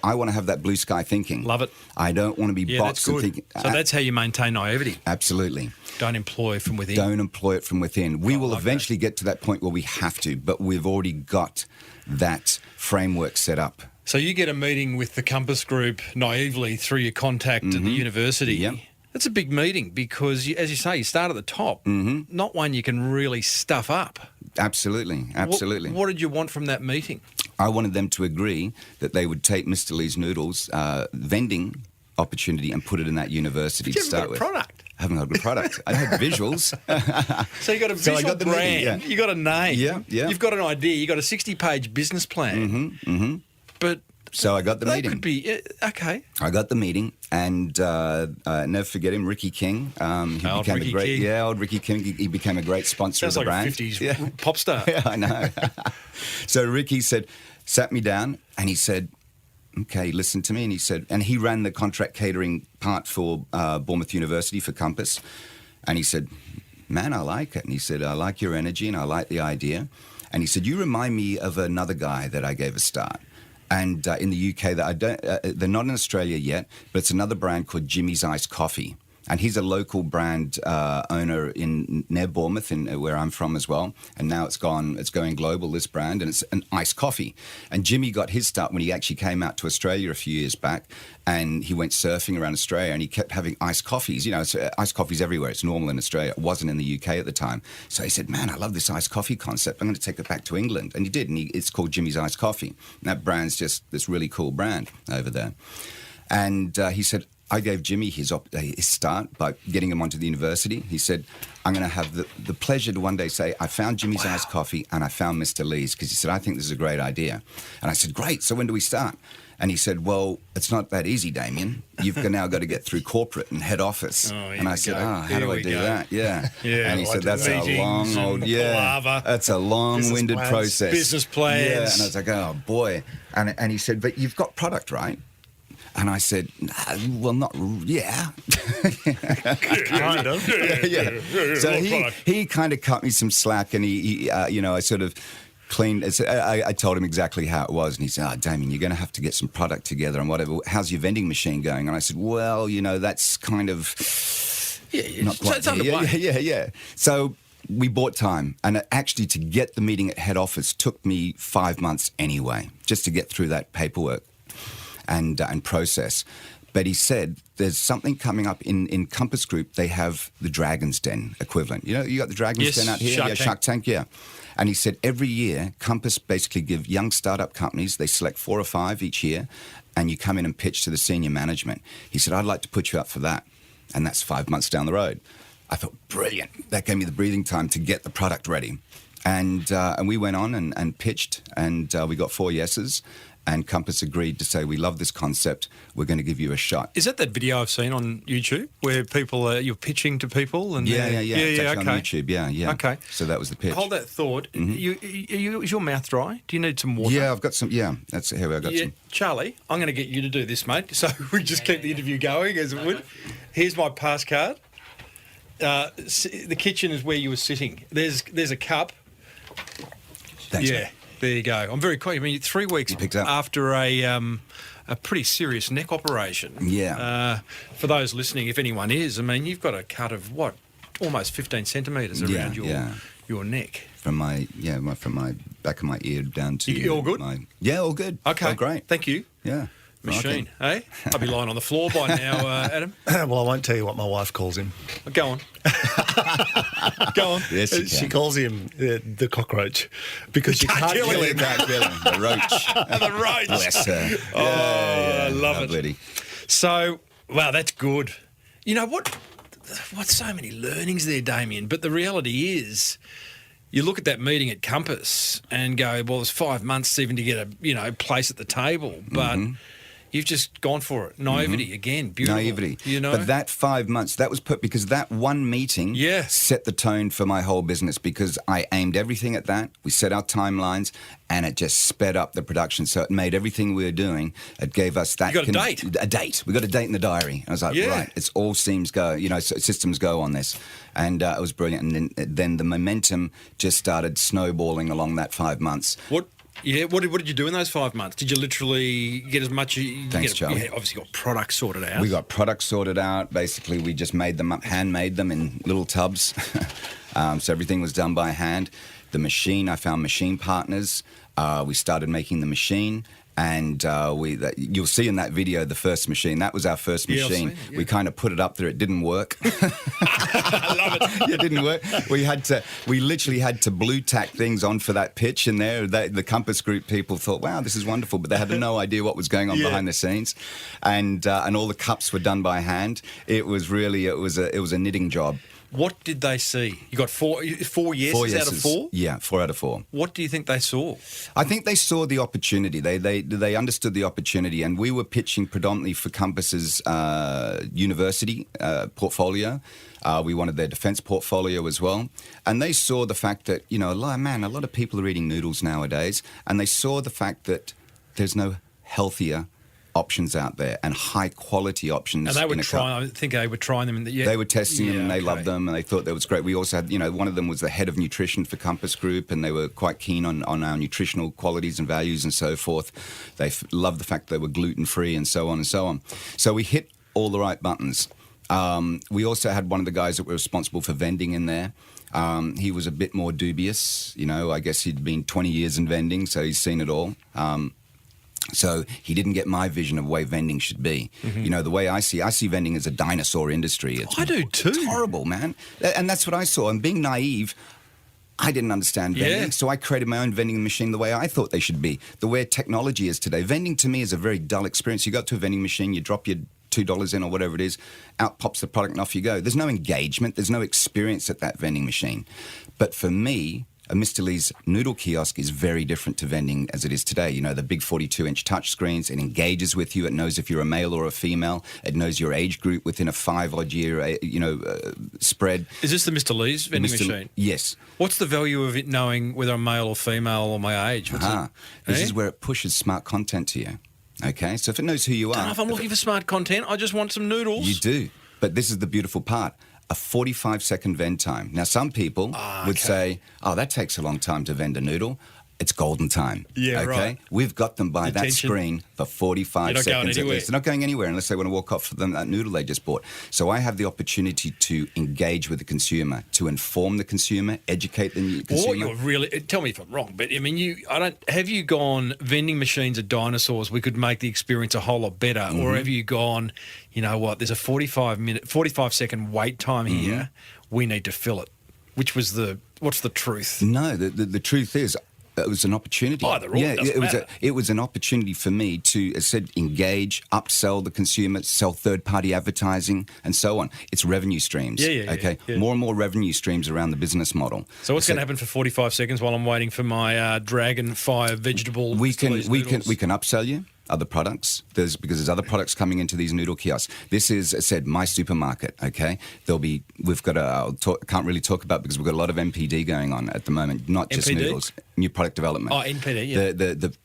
want to have that blue sky thinking. Love it. I don't want to be boxed and thinking. So that's how you maintain naivety. Absolutely. Don't employ from within. Don't employ it from within. We will eventually get to that point where we have to, but we've already got that framework set up. So you get a meeting with the Compass Group naively through your contact at the university. Yep. That's a big meeting because, as you say, you start at the top, not one you can really stuff up. Absolutely, absolutely. What did you want from that meeting? I wanted them to agree that they would take Mr. Lee's Noodles vending opportunity and put it in that university to You haven't start got a with. product. I haven't got a good product. I had visuals. So you got a So I visual got the meeting, brand, yeah. you got a name, Yeah. you've got an idea, you got a 60-page business plan. But So I got the that meeting. could be okay. I got the meeting, and never forget him, Ricky King. He Old became Ricky a great, King. yeah, old Ricky King. He became a great sponsor Sounds of the like brand. a 50s Yeah. pop star. Yeah, I know. So Ricky sat me down, and he said, okay, listen to me. And he said, and he ran the contract catering part for Bournemouth University for Compass. And he said, man, I like it. And he said, I like your energy and I like the idea. And he said, you remind me of another guy that I gave a start. And in the UK, that I don't, they're not in Australia yet, but it's another brand called Jimmy's Iced Coffee. And he's a local brand owner near Bournemouth, where I'm from as well. And now it's going global, this brand, and it's an iced coffee. And Jimmy got his start when he actually came out to Australia a few years back, and he went surfing around Australia, and he kept having iced coffees. You know, iced coffee's everywhere. It's normal in Australia. It wasn't in the UK at the time. So he said, man, I love this iced coffee concept. I'm going to take it back to England. And he did, and it's called Jimmy's Iced Coffee. And that brand's just this really cool brand over there. And he said, I gave Jimmy his start by getting him onto the university. He said, I'm going to have the pleasure to one day say, I found Jimmy's Iced Coffee and I found Mr. Lee's, because he said, I think this is a great idea. And I said, great, so when do we start? And he said, well, it's not that easy, Damien. You've now got to get through corporate and head office. And I said, how do I do that? Yeah. Yeah, And he said, like that's a meetings long old, palaver. that's a long-winded plans. process. Business plans. Yeah, and I was like, oh, boy. And he said, but you've got product, right? And I said, well, not, yeah. Kind of. Yeah. So he kind of cut me some slack, and he I sort of cleaned. I told him exactly how it was, and he said, Damien, you're going to have to get some product together and whatever. How's your vending machine going? And I said, well, that's kind of not quite it's underway. Yeah. So we bought time, and actually to get the meeting at head office took me 5 months anyway, just to get through that paperwork and process. But he said there's something coming up in Compass Group. They have the Dragon's Den equivalent. You got the Dragon's Den out here? Shark Tank, yeah. And he said every year, Compass basically give young startup companies, they select 4 or 5 each year, and you come in and pitch to the senior management. He said, I'd like to put you up for that. And that's 5 months down the road. I thought, brilliant. That gave me the breathing time to get the product ready. And we went on and pitched, and we got 4 yeses. And Compass agreed to say, we love this concept, we're going to give you a shot. Is that Video I've seen on YouTube where people you're pitching to people? And Yeah. It's actually okay. on YouTube, yeah. Okay. So that was the pitch. Hold that thought. Is your mouth dry? Do you need some water? Yeah, I've got some, that's here, I've got some. Charlie, I'm going to get you to do this, mate. So we just keep the interview going as it would. Here's my pass card. The kitchen is where you were sitting. There's a cup. Thanks, Yeah. mate. There you go. I'm very quick. I mean, 3 weeks picked up. after a pretty serious neck operation. Yeah. For those listening, if anyone is, I mean, you've got a cut of what, almost 15 centimetres around your neck. From my back of my ear down to You all good? all good. Okay, All great. Thank you. Yeah. Machine, Okay. eh? I'll be lying on the floor by now, Adam. Well, I won't tell you what my wife calls him. Go on. Go on. Yes, you She can. calls him the cockroach because you can't kill him. Can't kill him. The roach. The roach. Bless her. I love it. Bloody. So, wow, that's good. You know what? What's so many learnings there, Damien? But the reality is, you look at that meeting at Compass and go, well, it's 5 months even to get a place at the table, but. You've just gone for it. Naivety again, beautiful. Naivety. But that 5 months, that was put because that one meeting set the tone for my whole business, because I aimed everything at that. We set our timelines, and it just sped up the production. So it made everything we were doing, it gave us that. You got a date. A date. We got a date in the diary. I was like, right, it's all systems go, systems go on this. And it was brilliant. And then the momentum just started snowballing along that 5 months. What did you do in those 5 months? Did you literally get as much? Thanks, Charlie. You obviously got products sorted out. We got products sorted out. Basically, we just made them up, handmade them in little tubs. So everything was done by hand. The machine, I found machine partners. We started making the machine. And you'll see in that video the first machine. That was our first Yeah, I've machine. seen it, yeah. We kind of put it up there. It didn't work. I love it. It didn't work. We literally had to blue tack things on for that pitch in there. The Compass Group people thought, wow, this is wonderful, but they had no idea what was going on behind the scenes. And all the cups were done by hand. It was a knitting job. What did they see? You got four yeses out of 4? Yeah, 4 out of 4. What do you think they saw? I think they saw the opportunity. They understood the opportunity, and we were pitching predominantly for Compass's university portfolio. We wanted their defence portfolio as well, and they saw the fact that a lot of people are eating noodles nowadays, and they saw the fact that there's no healthier options out there and high quality options. And they were trying. I think they were trying them. They were testing them, and they okay. loved them, and they thought that was great. We also had, one of them was the head of nutrition for Compass Group, and they were quite keen on our nutritional qualities and values and so forth. They loved the fact they were gluten free and so on and so on. So we hit all the right buttons. We also had one of the guys that were responsible for vending in there. He was a bit more dubious. I guess he'd been 20 years in vending, so he's seen it all. So he didn't get my vision of the way vending should be. Mm-hmm. The way I see vending as a dinosaur industry. I do too. It's horrible, man. And that's what I saw. And being naive, I didn't understand vending, so I created my own vending machine the way I thought they should be, the way technology is today. Vending to me is a very dull experience. You go to a vending machine, you drop your $2 in or whatever it is, out pops the product and off you go. There's no engagement, there's no experience at that vending machine. But for me, a Mr. Lee's Noodle kiosk is very different to vending as it is today. The big 42-inch touch screens, it engages with you. It knows if you're a male or a female. It knows your age group within a 5-odd year, spread. Is this the Mr. Lee's vending machine? Yes. What's the value of it knowing whether I'm male or female or my age? This is where it pushes smart content to you. Okay? So if it knows who you I don't know are... if I'm looking for smart content. I just want some noodles. You do. But this is the beautiful part. A 45-second vend time. Now, some people would say, that takes a long time to vend a noodle. It's golden time. Yeah, okay? right. We've got them by that Attention. screen for 45 seconds at least. They're not going anywhere unless they want to walk off for that noodle they just bought. So I have the opportunity to engage with the consumer, to inform the consumer, educate the consumer. Or you're really, tell me if I'm wrong, but I mean, have you gone, vending machines are dinosaurs, we could make the experience a whole lot better, or have you gone, you know what, there's a 45-second wait time here, we need to fill it. What's the truth? No, the truth is, it was an opportunity. Either or, it was an opportunity for me to, as I said, engage, upsell the consumer, sell third-party advertising, and so on. It's revenue streams. Okay, more and more revenue streams around the business model. So what's going to happen for 45 seconds while I'm waiting for my Dragon Fire vegetable? We can upsell you other products. Because there's other products coming into these noodle kiosks. This is, as I said, my supermarket. Okay, we've got can't really talk about because we've got a lot of NPD going on at the moment. Not just NPD? noodles, new product development. Oh, NPD. Yeah.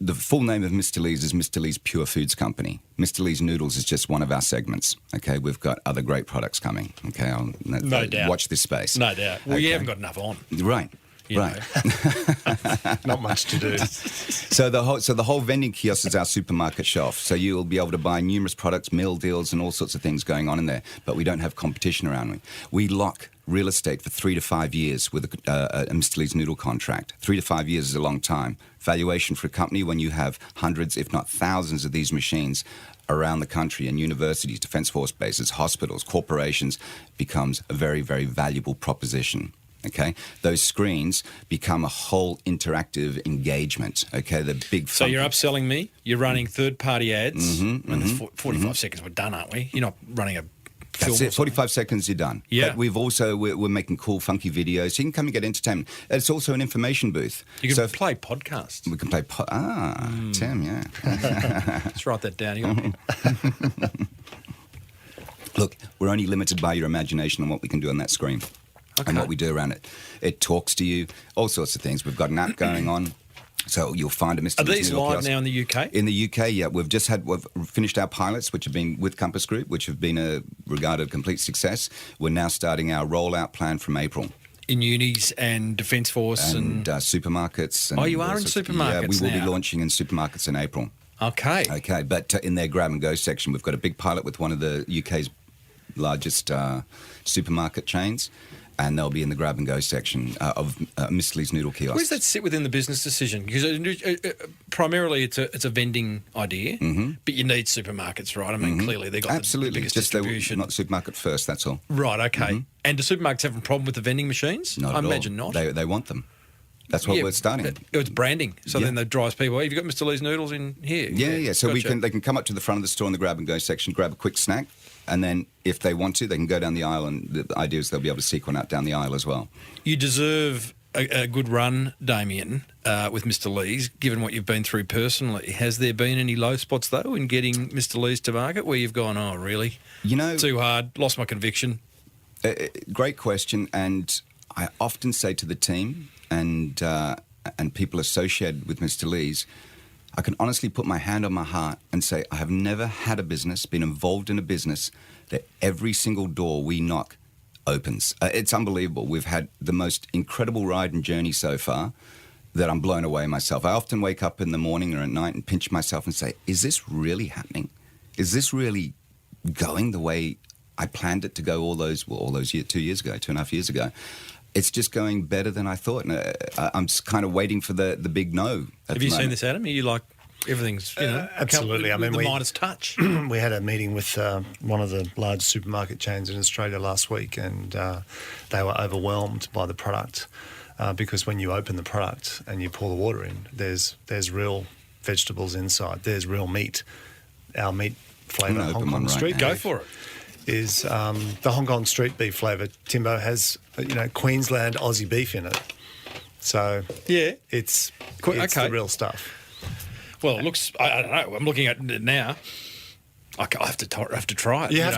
The full name of Mr. Lee's is Mr. Lee's Pure Foods Company. Mr. Lee's Noodles is just one of our segments. Okay, we've got other great products coming. Okay, no doubt. Watch this space. No doubt. Well, you haven't got enough on. Right. Right. Not much to do. So the whole vending kiosk is our supermarket shelf. So you'll be able to buy numerous products, meal deals, and all sorts of things going on in there. But we don't have competition around me. We lock real estate for 3 to 5 years with a Mr. Lee's Noodle contract. 3 to 5 years is a long time. Valuation for a company when you have hundreds, if not thousands, of these machines around the country in universities, defence force bases, hospitals, corporations becomes a very, very valuable proposition. Okay, those screens become a whole interactive engagement. Okay, the big. So you're upselling me. You're running third-party ads. There's 45 seconds. We're done, aren't we? You're not running a film. That's it. 45 seconds, you're done. Yeah. But we're making cool, funky videos. You can come and get entertainment. It's also an information booth. You can play podcasts. We can play. Tim, yeah. Let's write that down. You Look, we're only limited by your imagination on what we can do on that screen. Okay. And what we do around it. It talks to you, all sorts of things. We've got an app going on, so you'll find a Mr. Are Lee's these Noodle live kiosk. now in the UK? In the UK, yeah. We've finished our pilots, which have been with Compass Group, which have been regarded a complete success. We're now starting our rollout plan from April. In unis and Defence Force and supermarkets. And you are in supermarkets Yeah, we will now? be launching in supermarkets in April. Okay. Okay, but in their grab-and-go section, we've got a big pilot with one of the UK's largest supermarket chains. and they'll be in the grab and go section of Mr. Lee's Noodle kiosks. Where does that sit within the business decision? Because primarily it's a vending idea, but you need supermarkets, right? I mean, clearly they've got the biggest just distribution. not supermarket first. That's all. Right. Okay. And do supermarkets have a problem with the vending machines? Not I at all. imagine not. They want them. That's what we're starting. It's branding, so then that drives people. Hey, have you got Mr. Lee's Noodles in here? Yeah. So gotcha. they can come up to the front of the store in the grab and go section, grab a quick snack, and then if they want to, they can go down the aisle. And the idea is they'll be able to seek one out down the aisle as well. You deserve a good run, Damien, with Mr. Lee's, given what you've been through personally. Has there been any low spots, though, in getting Mr. Lee's to market where you've gone, oh, really? Too hard, lost my conviction? Great question. And I often say to the team and people associated with Mr. Lee's, I can honestly put my hand on my heart and say I have never had a business, been involved in a business, that every single door we knock opens. It's unbelievable. We've had the most incredible ride and journey so far that I'm blown away myself. I often wake up in the morning or at night and pinch myself and say, is this really happening? Is this really going the way I planned it to go all those 2.5 years ago? It's just going better than I thought. And I'm just kind of waiting for the big no. Have you seen this, Adam? Are you like everything's, absolutely. I mean, the we Midas touch. we had a meeting with one of the large supermarket chains in Australia last week, and they were overwhelmed by the product because when you open the product and you pour the water in, there's real vegetables inside. There's real meat. Our meat flavour, Hong Kong street Go for it. is the Hong Kong street beef flavour. Timbo has Queensland Aussie beef in it, so it's the real stuff. Well, it looks. I don't know. I'm looking at it now. I have to try it. You have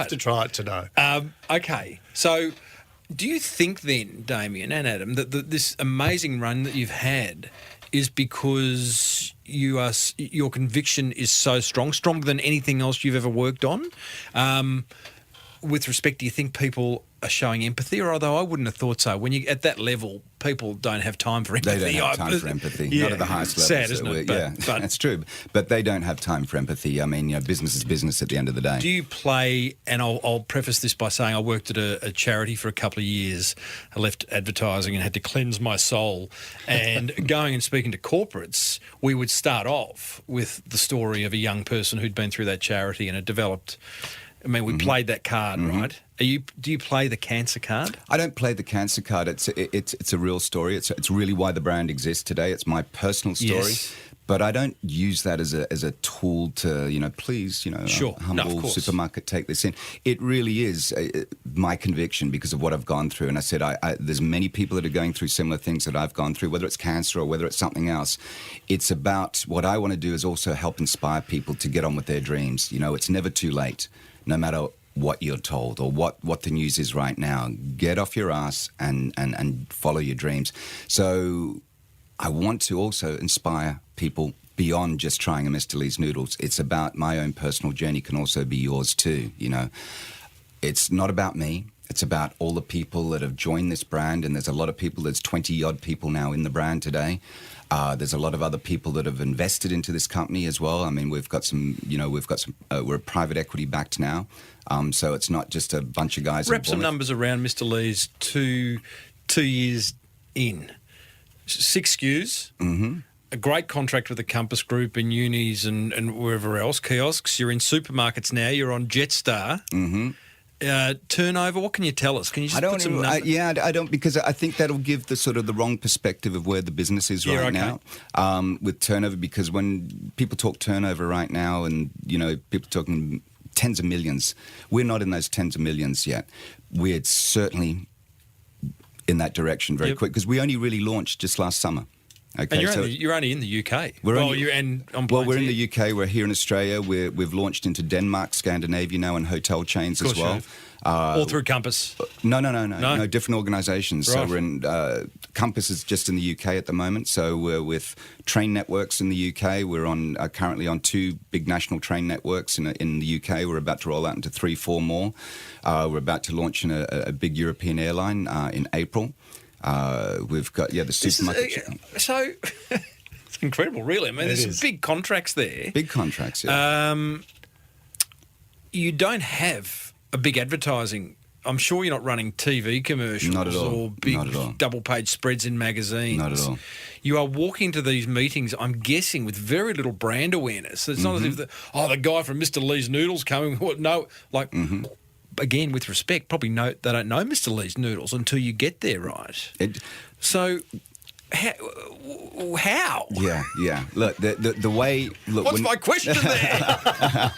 to try it to know. Okay, so do you think then, Damien and Adam, that this amazing run that you've had is because your conviction is so strong, stronger than anything else you've ever worked on? With respect, do you think people are showing empathy? Or although I wouldn't have thought so. When you at that level, people don't have time for empathy. They don't have time for empathy. Not at the highest levels. Sad, isn't it? But that's true. But they don't have time for empathy. I mean, business is business at the end of the day. Do you play, and I'll preface this by saying I worked at a charity for a couple of years. I left advertising and had to cleanse my soul. And going and speaking to corporates, we would start off with the story of a young person who'd been through that charity and had developed... I mean, we played that card, right? Do you play the cancer card? I don't play the cancer card. It's a real story. It's really why the brand exists today. It's my personal story. Yes. But I don't use that as a tool to, please, Sure. humble supermarket, take this in. It really is my conviction because of what I've gone through. And I said, there's many people that are going through similar things that I've gone through, whether it's cancer or whether it's something else. It's about what I want to do is also help inspire people to get on with their dreams. It's never too late, no matter what you're told or what the news is right now. Get off your ass and follow your dreams. So I want to also inspire people beyond just trying a Mr. Lee's Noodles. It's about my own personal journey can also be yours too, It's not about me. It's about all the people that have joined this brand, and there's a lot of people. There's 20-odd people now in the brand today. There's a lot of other people that have invested into this company as well. I mean, we're private equity backed now. So it's not just a bunch of guys. Wrap some numbers around Mr. Lee's two years in. 6 SKUs, a great contract with the Compass Group and unis and wherever else, kiosks. You're in supermarkets now. You're on Jetstar. Turnover, what can you tell us? Can you just put some numbers? I don't, because I think that'll give the wrong perspective of where the business is right now with turnover, because when people talk turnover right now and, people talking tens of millions, we're not in those tens of millions yet. We're certainly in that direction very quick because we only really launched just last summer. Okay, and you're only in the UK. We're in the UK. We're here in Australia. We've launched into Denmark, Scandinavia now, and hotel chains as well. All through Compass? No, different organisations. Right. So we're in Compass is just in the UK at the moment. So we're with train networks in the UK. We're on currently on 2 big national train networks in the UK. We're about to roll out into 3-4 more. We're about to launch in a big European airline in April. We've got the supermarket. So it's incredible, really. I mean, there's some big contracts there. Big contracts, yeah. You don't have a big advertising I'm sure you're not running TV commercials Not at all. or big Not at all. double-page spreads in magazines. Not at all. You are walking to these meetings, I'm guessing, with very little brand awareness. It's not as if, the guy from Mr. Lee's Noodles coming. No, like, again, with respect, probably they don't know Mr. Lee's Noodles until you get there, right? So, how? Yeah. Look, the way... Look, What's my question there?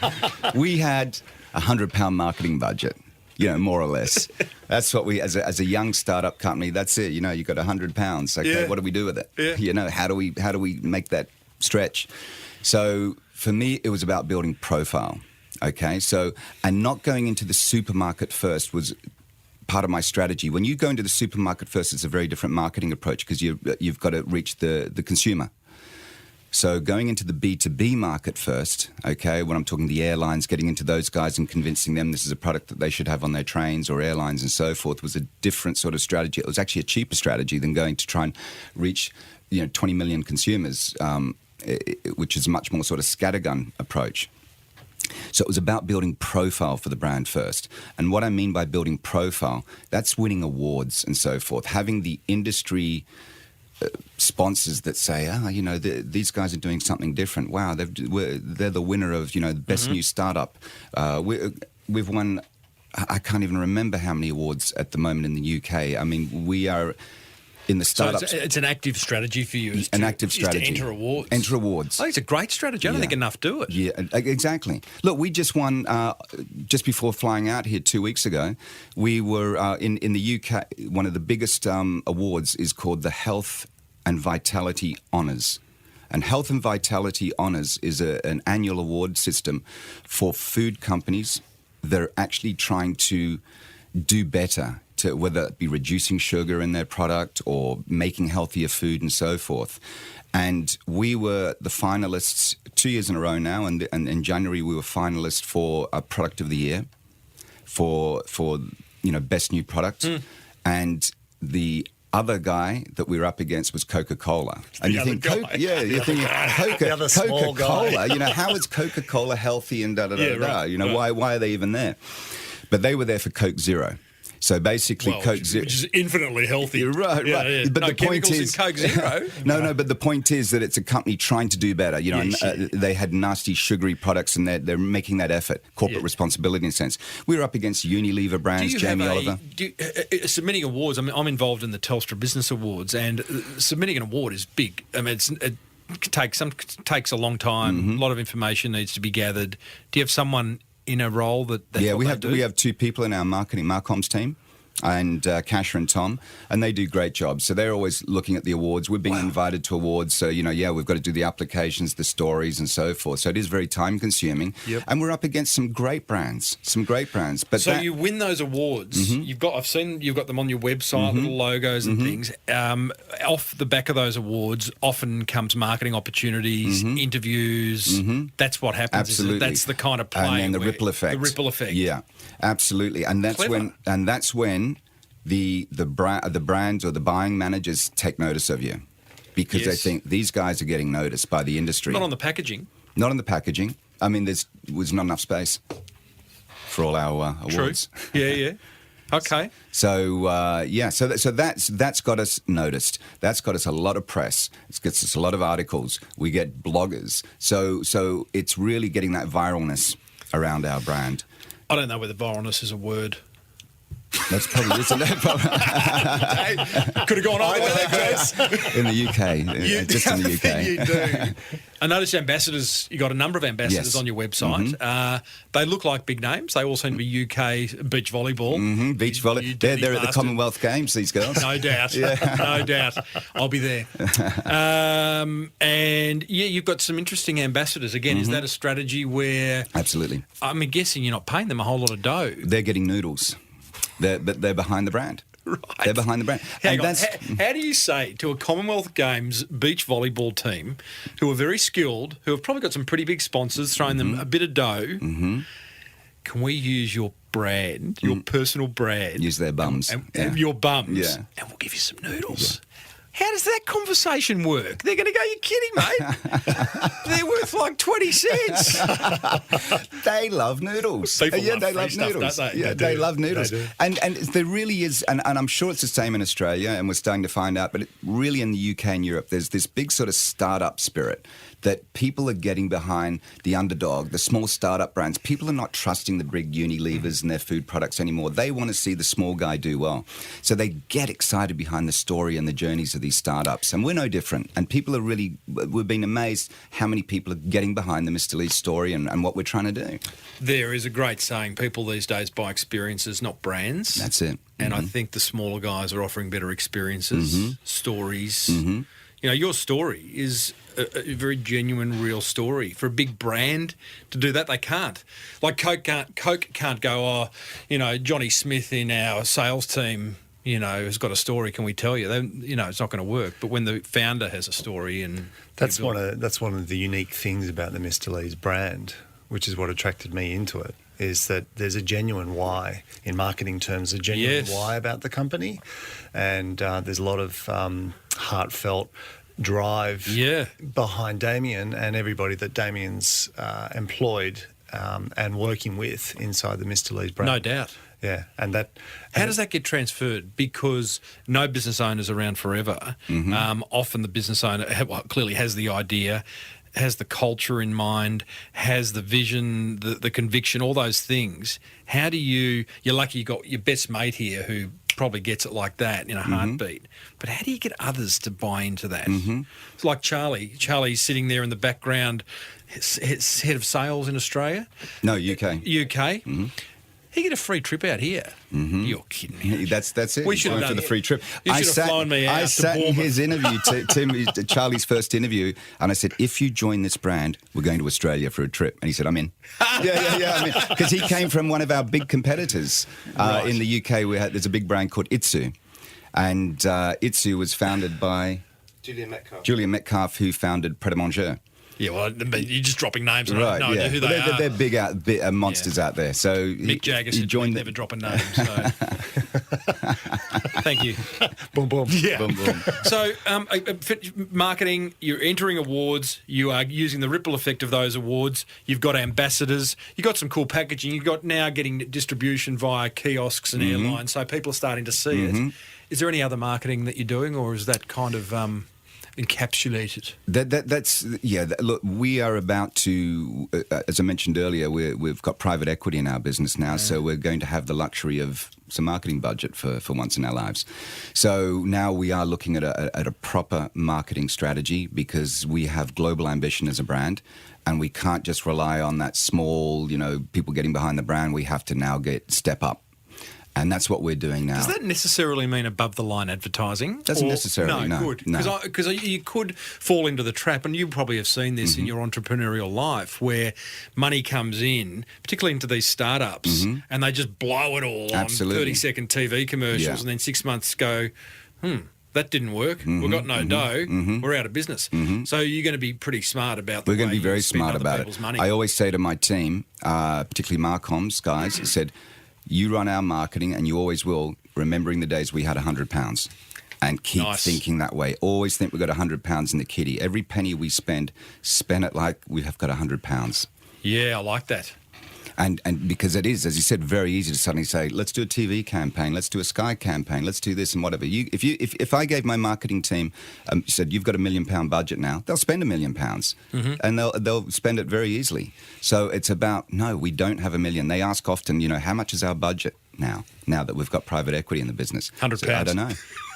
we had a £100 marketing budget, more or less. That's what we, as a young startup company, that's it. You got £100. Okay, Yeah. what do we do with it? Yeah. How do we make that stretch? So for me, it was about building profile. Okay, so and not going into the supermarket first was part of my strategy. When you go into the supermarket first, it's a very different marketing approach because you've got to reach the consumer. So going into the B2B market first, okay, when I'm talking the airlines, getting into those guys and convincing them this is a product that they should have on their trains or airlines and so forth was a different sort of strategy. It was actually a cheaper strategy than going to try and reach 20 million consumers, which is a much more sort of scattergun approach. So it was about building profile for the brand first. And what I mean by building profile, that's winning awards and so forth, having the industry sponsors that say, these guys are doing something different. Wow, they're the winner of, best new startup. We've won, I can't even remember how many awards at the moment in the UK. I mean, we are in the startups. So it's an active strategy for you. Active strategy. To enter awards. Enter awards. I think it's a great strategy. I don't think enough do it. Yeah, exactly. Look, we just won, just before flying out here 2 weeks ago, we were in the UK, one of the biggest awards is called the Health and Vitality Honours. And Health and Vitality Honours is an annual award system for food companies that are actually trying to do better, to whether it be reducing sugar in their product or making healthier food and so forth. And we were the finalists 2 years in a row now, and in January we were finalists for a Product of the Year for best new product. And the other guy that we were up against was Coca-Cola. And you think, you're thinking Coca-Cola, how is Coca-Cola healthy and da-da-da-da? Why are they even there? But they were there for Coke Zero. So basically, Coke Zero, which is infinitely healthy. Right. Yeah. But no the point is, in Coke Zero. No. But the point is that it's a company trying to do better. They had nasty, sugary products, and they're making that effort, corporate responsibility in a sense. We were up against Unilever brands, Jamie Oliver. Submitting awards. I mean, I'm involved in the Telstra Business Awards, and submitting an award is big. I mean, it takes a long time. A lot of information needs to be gathered. Do you have someone in a role that we have two people in our Marcom's team, and Kasha and Tom, and they do great jobs. So they're always looking at the awards. We're being invited to awards, so we've got to do the applications, the stories, and so forth. So it is very time consuming, and we're up against some great brands. But so you win those awards. I've seen you've got them on your website, little logos and things. Off the back of those awards, often comes marketing opportunities, interviews. That's what happens. Absolutely, that's the kind of play. And then the ripple effect. The ripple effect. Yeah, absolutely. And that's when the brands or the buying managers take notice of you, because they think these guys are getting noticed by the industry. Not on the packaging. Not on the packaging. I mean, there was not enough space for all our awards. True. Yeah. Okay. So so that's got us noticed. That's got us a lot of press. It gets us a lot of articles. We get bloggers. So it's really getting that viralness around our brand. I don't know whether viralness is a word. That's probably isn't it? Could have gone either way, Chris. In the UK, just in the UK. You do. I noticed ambassadors. You got a number of ambassadors on your website. They look like big names. They all seem to be UK beach volleyball. Beach volley. They're at the Commonwealth Games. These girls. No doubt. No doubt. I'll be there. And you've got some interesting ambassadors. Again, is that a strategy where? Absolutely. I'm guessing you're not paying them a whole lot of dough. They're getting Noodles. They're behind the brand. Right. They're behind the brand. How do you say to a Commonwealth Games beach volleyball team who are very skilled, who have probably got some pretty big sponsors throwing them a bit of dough, can we use your brand, your personal brand? Use their bums. And your bums. Yeah. And we'll give you some noodles. How does that conversation work? They're going to go, "You kidding, mate? They're worth like 20 cents." They love noodles. People yeah, love they free love stuff, noodles. don't they? Yeah, They they do. love noodles. They do. And there really is, and I'm sure it's the same in Australia, and we're starting to find out, but really in the UK and Europe, there's this big sort of startup spirit that people are getting behind the underdog, the small startup brands. People are not trusting the big Unilevers and their food products anymore. They want to see the small guy do well. So they get excited behind the story and the journeys of these startups. And we're no different. And people are really, we've been amazed how many people are getting behind the Mr. Lee story and what we're trying to do. There is a great saying, people these days buy experiences, not brands. That's it. And I think the smaller guys are offering better experiences, stories. You know, your story is a very genuine, real story. For a big brand to do that, they can't. Like Coke can't go, "Oh, you know, Johnny Smith in our sales team, you know, has got a story. Can we tell you?" You know, it's not going to work. But when the founder has a story, and That's one of the unique things about the Mr. Lee's brand, which is what attracted me into it, is that there's a genuine why in marketing terms, a genuine why about the company, and there's a lot of heartfelt drive behind Damien and everybody that Damien's employed and working with inside the Mr. Lee's brand. no doubt. Yeah, and that. How does that get transferred? Because no business owner's around forever. Often the business owner clearly has the idea, has the culture in mind, has the vision, the conviction, all those things. How do you're lucky you got your best mate here who probably gets it like that in a heartbeat. But how do you get others to buy into that? It's like Charlie. Charlie's sitting there in the background, head of sales in Australia. No, UK. UK. He get a free trip out here. You're kidding me. That's it. We He's should have going for done the free trip. You should have flown me out I to sat in Bournemouth. his interview, Tim, Charlie's first interview, and I said, "If you join this brand, we're going to Australia for a trip." And he said, "I'm in." yeah. Because he came from one of our big competitors in the UK. There's a big brand called Itsu, and Itsu was founded by Julian Metcalf, who founded Pret a Manger. Yeah, well, you're just dropping names. And I Right, have no idea who they are. They're big monsters out there. So Mick Jagger he said joined never drop a name. So. Thank you. Boom, boom. Yeah. Boom, boom. So, marketing, you're entering awards, you are using the ripple effect of those awards, you've got ambassadors, you've got some cool packaging, you've got now getting distribution via kiosks and airlines, so people are starting to see it. Is there any other marketing that you're doing, or is that kind of encapsulated? Look, we are about to, as I mentioned earlier, we've got private equity in our business now, so we're going to have the luxury of some marketing budget for once in our lives. So now we are looking at a proper marketing strategy because we have global ambition as a brand. And we can't just rely on that small, people getting behind the brand. We have to now step up. And that's what we're doing now. Does that necessarily mean above-the-line advertising? Doesn't necessarily, no. Good. Because you could fall into the trap, and you probably have seen this in your entrepreneurial life, where money comes in, particularly into these startups, and they just blow it all on 30-second TV commercials, and then 6 months go, that didn't work. We've got no dough. We're out of business. So you're going to be pretty smart about the We're going way to be very you spend smart other about people's it. money. I always say to my team, particularly Marcom's guys, I said, you run our marketing and you always will, remembering the days we had £100 and keep thinking that way. Always think we've got £100 in the kitty. Every penny we spend it like we have got £100. Yeah, I like that. And because it is, as you said, very easy to suddenly say, let's do a TV campaign, let's do a Sky campaign, let's do this and whatever. If I gave my marketing team, said, you've got £1 million budget now, they'll spend £1 million and they'll spend it very easily. So it's about, no, we don't have $1 million. They ask often, how much is our budget now that we've got private equity in the business? £100. So, I don't know.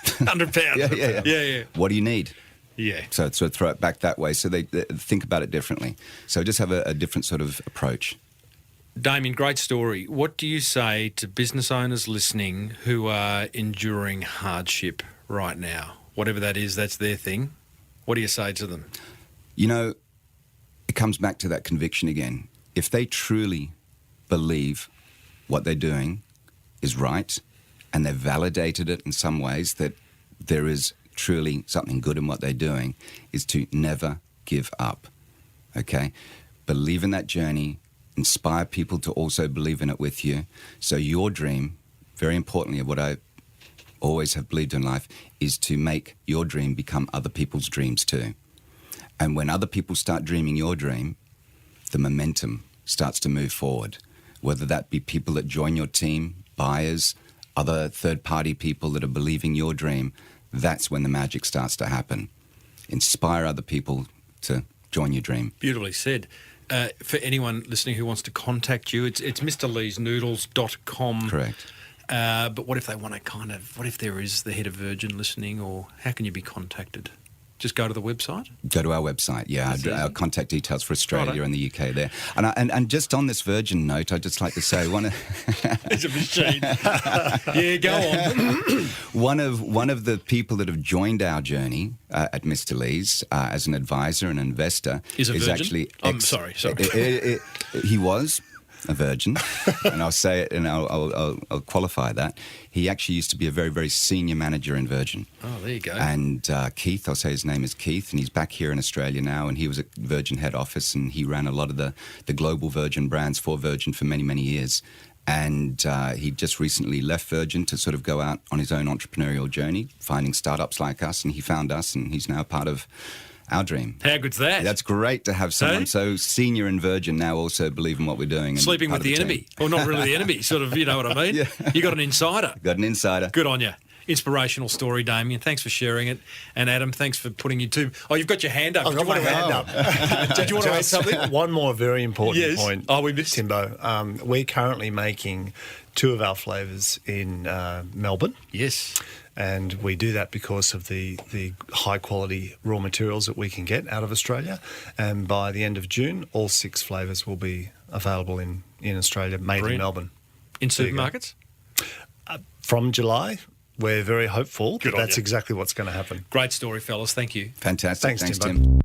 £100. Yeah. What do you need? Yeah. So throw it back that way. So they think about it differently. So just have a different sort of approach. Damien, great story. What do you say to business owners listening who are enduring hardship right now? Whatever that is, that's their thing. What do you say to them? It comes back to that conviction again. If they truly believe what they're doing is right and they've validated it in some ways, that there is truly something good in what they're doing, is to never give up, okay? Believe in that journey. Inspire people to also believe in it with you. So your dream, very importantly, what I always have believed in life, is to make your dream become other people's dreams too. And when other people start dreaming your dream, the momentum starts to move forward, whether that be people that join your team, buyers, other third-party people that are believing your dream. That's when the magic starts to happen. Inspire other people to join your dream. Beautifully said. For anyone listening who wants to contact you, it's mrleesnoodles.com. Correct. But what if they want to what if there is the head of Virgin listening, or how can you be contacted? Just go to the website? Go to our website, yeah. Our contact details for Australia Righto. and the UK there. And just on this Virgin note, I'd just like to say It's a machine. Yeah, go on. one of the people that have joined our journey at Mr. Lee's as an advisor and investor Is a virgin? actually... I'm sorry. He was a virgin, and I'll say it, and I'll qualify that. He actually used to be a very, very senior manager in Virgin. Oh, there you go. And Keith, I'll say his name is Keith, and he's back here in Australia now, and he was at Virgin head office, and he ran a lot of the global Virgin brands for Virgin for many, many years. And he just recently left Virgin to sort of go out on his own entrepreneurial journey, finding startups like us, and he found us, and he's now part of our dream. How good's that? That's great to have someone Hey? so senior in Virgin now also believe in what we're doing. And Sleeping part with of the team. enemy. Well, not really the enemy, sort of, you know what I mean? Yeah. You got an insider. Got an insider. Good on you. Inspirational story, Damien. Thanks for sharing it. And Adam, thanks for putting you to... Oh, you've got your hand up. I've got my hand up. Did you want to add something? One more very important Yes. point. Oh, we missed- Timbo. We're currently making 2 of our flavours in Melbourne. Yes. And we do that because of the high quality raw materials that we can get out of Australia. And by the end of June, all 6 flavours will be available in Australia, made Brilliant. in Melbourne. In There you go. supermarkets? From July, we're very hopeful Good that on that's you. exactly what's going to happen. Great story, fellas. Thank you. Fantastic. Thanks, Tim. Timbo.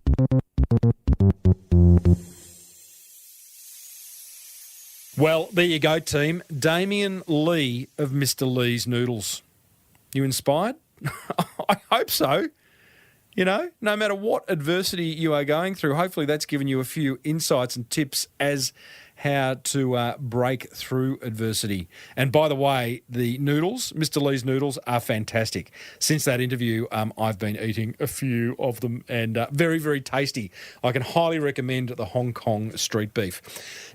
Well, there you go, team. Damien Lee of Mr. Lee's Noodles. You inspired? I hope so. You know, no matter what adversity you are going through, hopefully that's given you a few insights and tips as how to break through adversity. And by the way, the noodles, Mr. Lee's Noodles, are fantastic. Since that interview, I've been eating a few of them, and very, very tasty. I can highly recommend the Hong Kong street beef.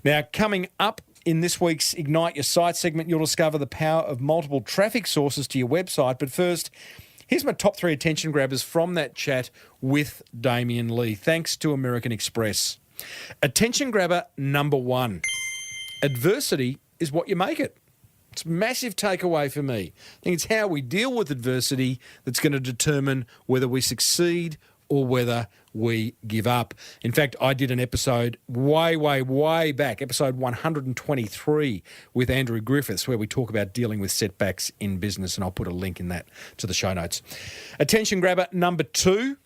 Now, coming up in this week's Ignite Your Site segment, you'll discover the power of multiple traffic sources to your website. But first, here's my top 3 attention grabbers from that chat with Damien Lee. Thanks to American Express. Attention grabber number 1. Adversity is what you make it. It's a massive takeaway for me. I think it's how we deal with adversity that's going to determine whether we succeed or whether we give up. In fact, I did an episode way back, episode 123 with Andrew Griffiths, where we talk about dealing with setbacks in business, and I'll put a link in that to the show notes. Attention grabber number 2.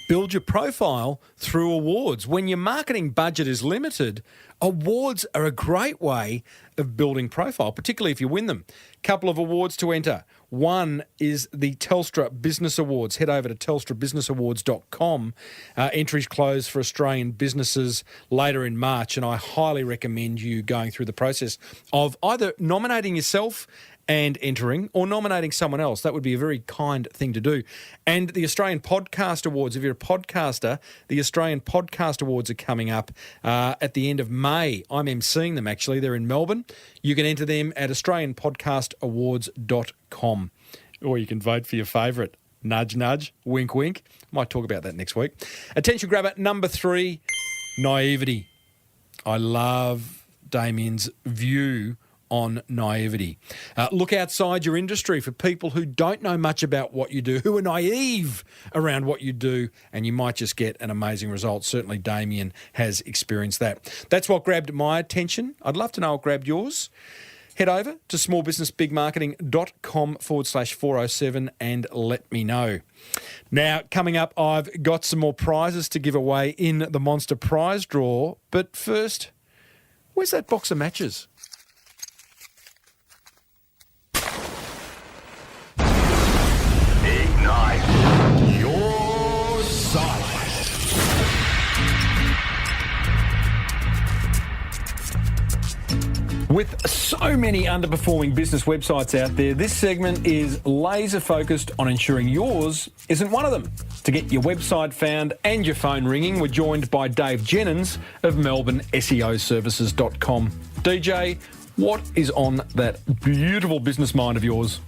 Build your profile through awards. When your marketing budget is limited, awards are a great way of building profile, particularly if you win them. Couple of awards to enter. One is the Telstra Business Awards. Head over to telstrabusinessawards.com. Entries close for Australian businesses later in March, and I highly recommend you going through the process of either nominating yourself and entering, or nominating someone else. That would be a very kind thing to do. And the Australian Podcast Awards, if you're a podcaster, the Australian Podcast Awards are coming up at the end of May. I'm emceeing them, actually. They're in Melbourne. You can enter them at australianpodcastawards.com, or you can vote for your favourite. Nudge, nudge, wink, wink. Might talk about that next week. Attention grabber number 3, naivety. I love Damien's view on naivety. Look outside your industry for people who don't know much about what you do, who are naive around what you do, and you might just get an amazing result. Certainly Damien has experienced that. That's what grabbed my attention. I'd love to know what grabbed yours. Head over to smallbusinessbigmarketing.com/407 and let me know. Now, coming up, I've got some more prizes to give away in the Monster Prize Draw. But first, where's that box of matches? Ignite your site. With so many underperforming business websites out there, this segment is laser focused on ensuring yours isn't one of them. To get your website found and your phone ringing, we're joined by Dave Jennings of melbourneseoservices.com. DJ, what is on that beautiful business mind of yours?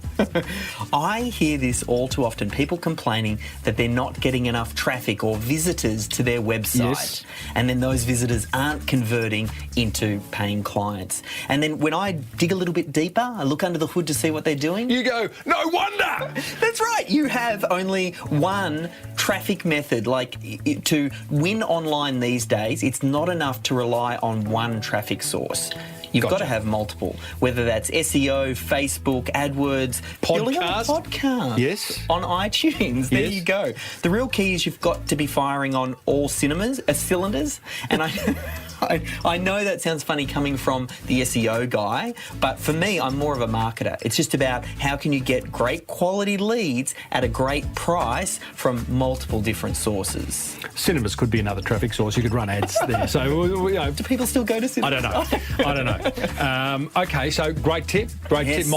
I hear this all too often, people complaining that they're not getting enough traffic or visitors to their website. Yes. And then those visitors aren't converting into paying clients. And then when I dig a little bit deeper, I look under the hood to see what they're doing. You go, no wonder! That's right. You have only one traffic method. To win online these days, it's not enough to rely on one traffic source. You've got to have multiple, whether that's SEO, Facebook, AdWords, building up a podcast. Yes. On iTunes. There you go. The real key is you've got to be firing on all cylinders. And I know that sounds funny coming from the SEO guy, but for me, I'm more of a marketer. It's just about how can you get great quality leads at a great price from multiple different sources. Cinemas could be another traffic source. You could run ads there. So, Do people still go to cinemas? I don't know. Okay, so great tip. Yes.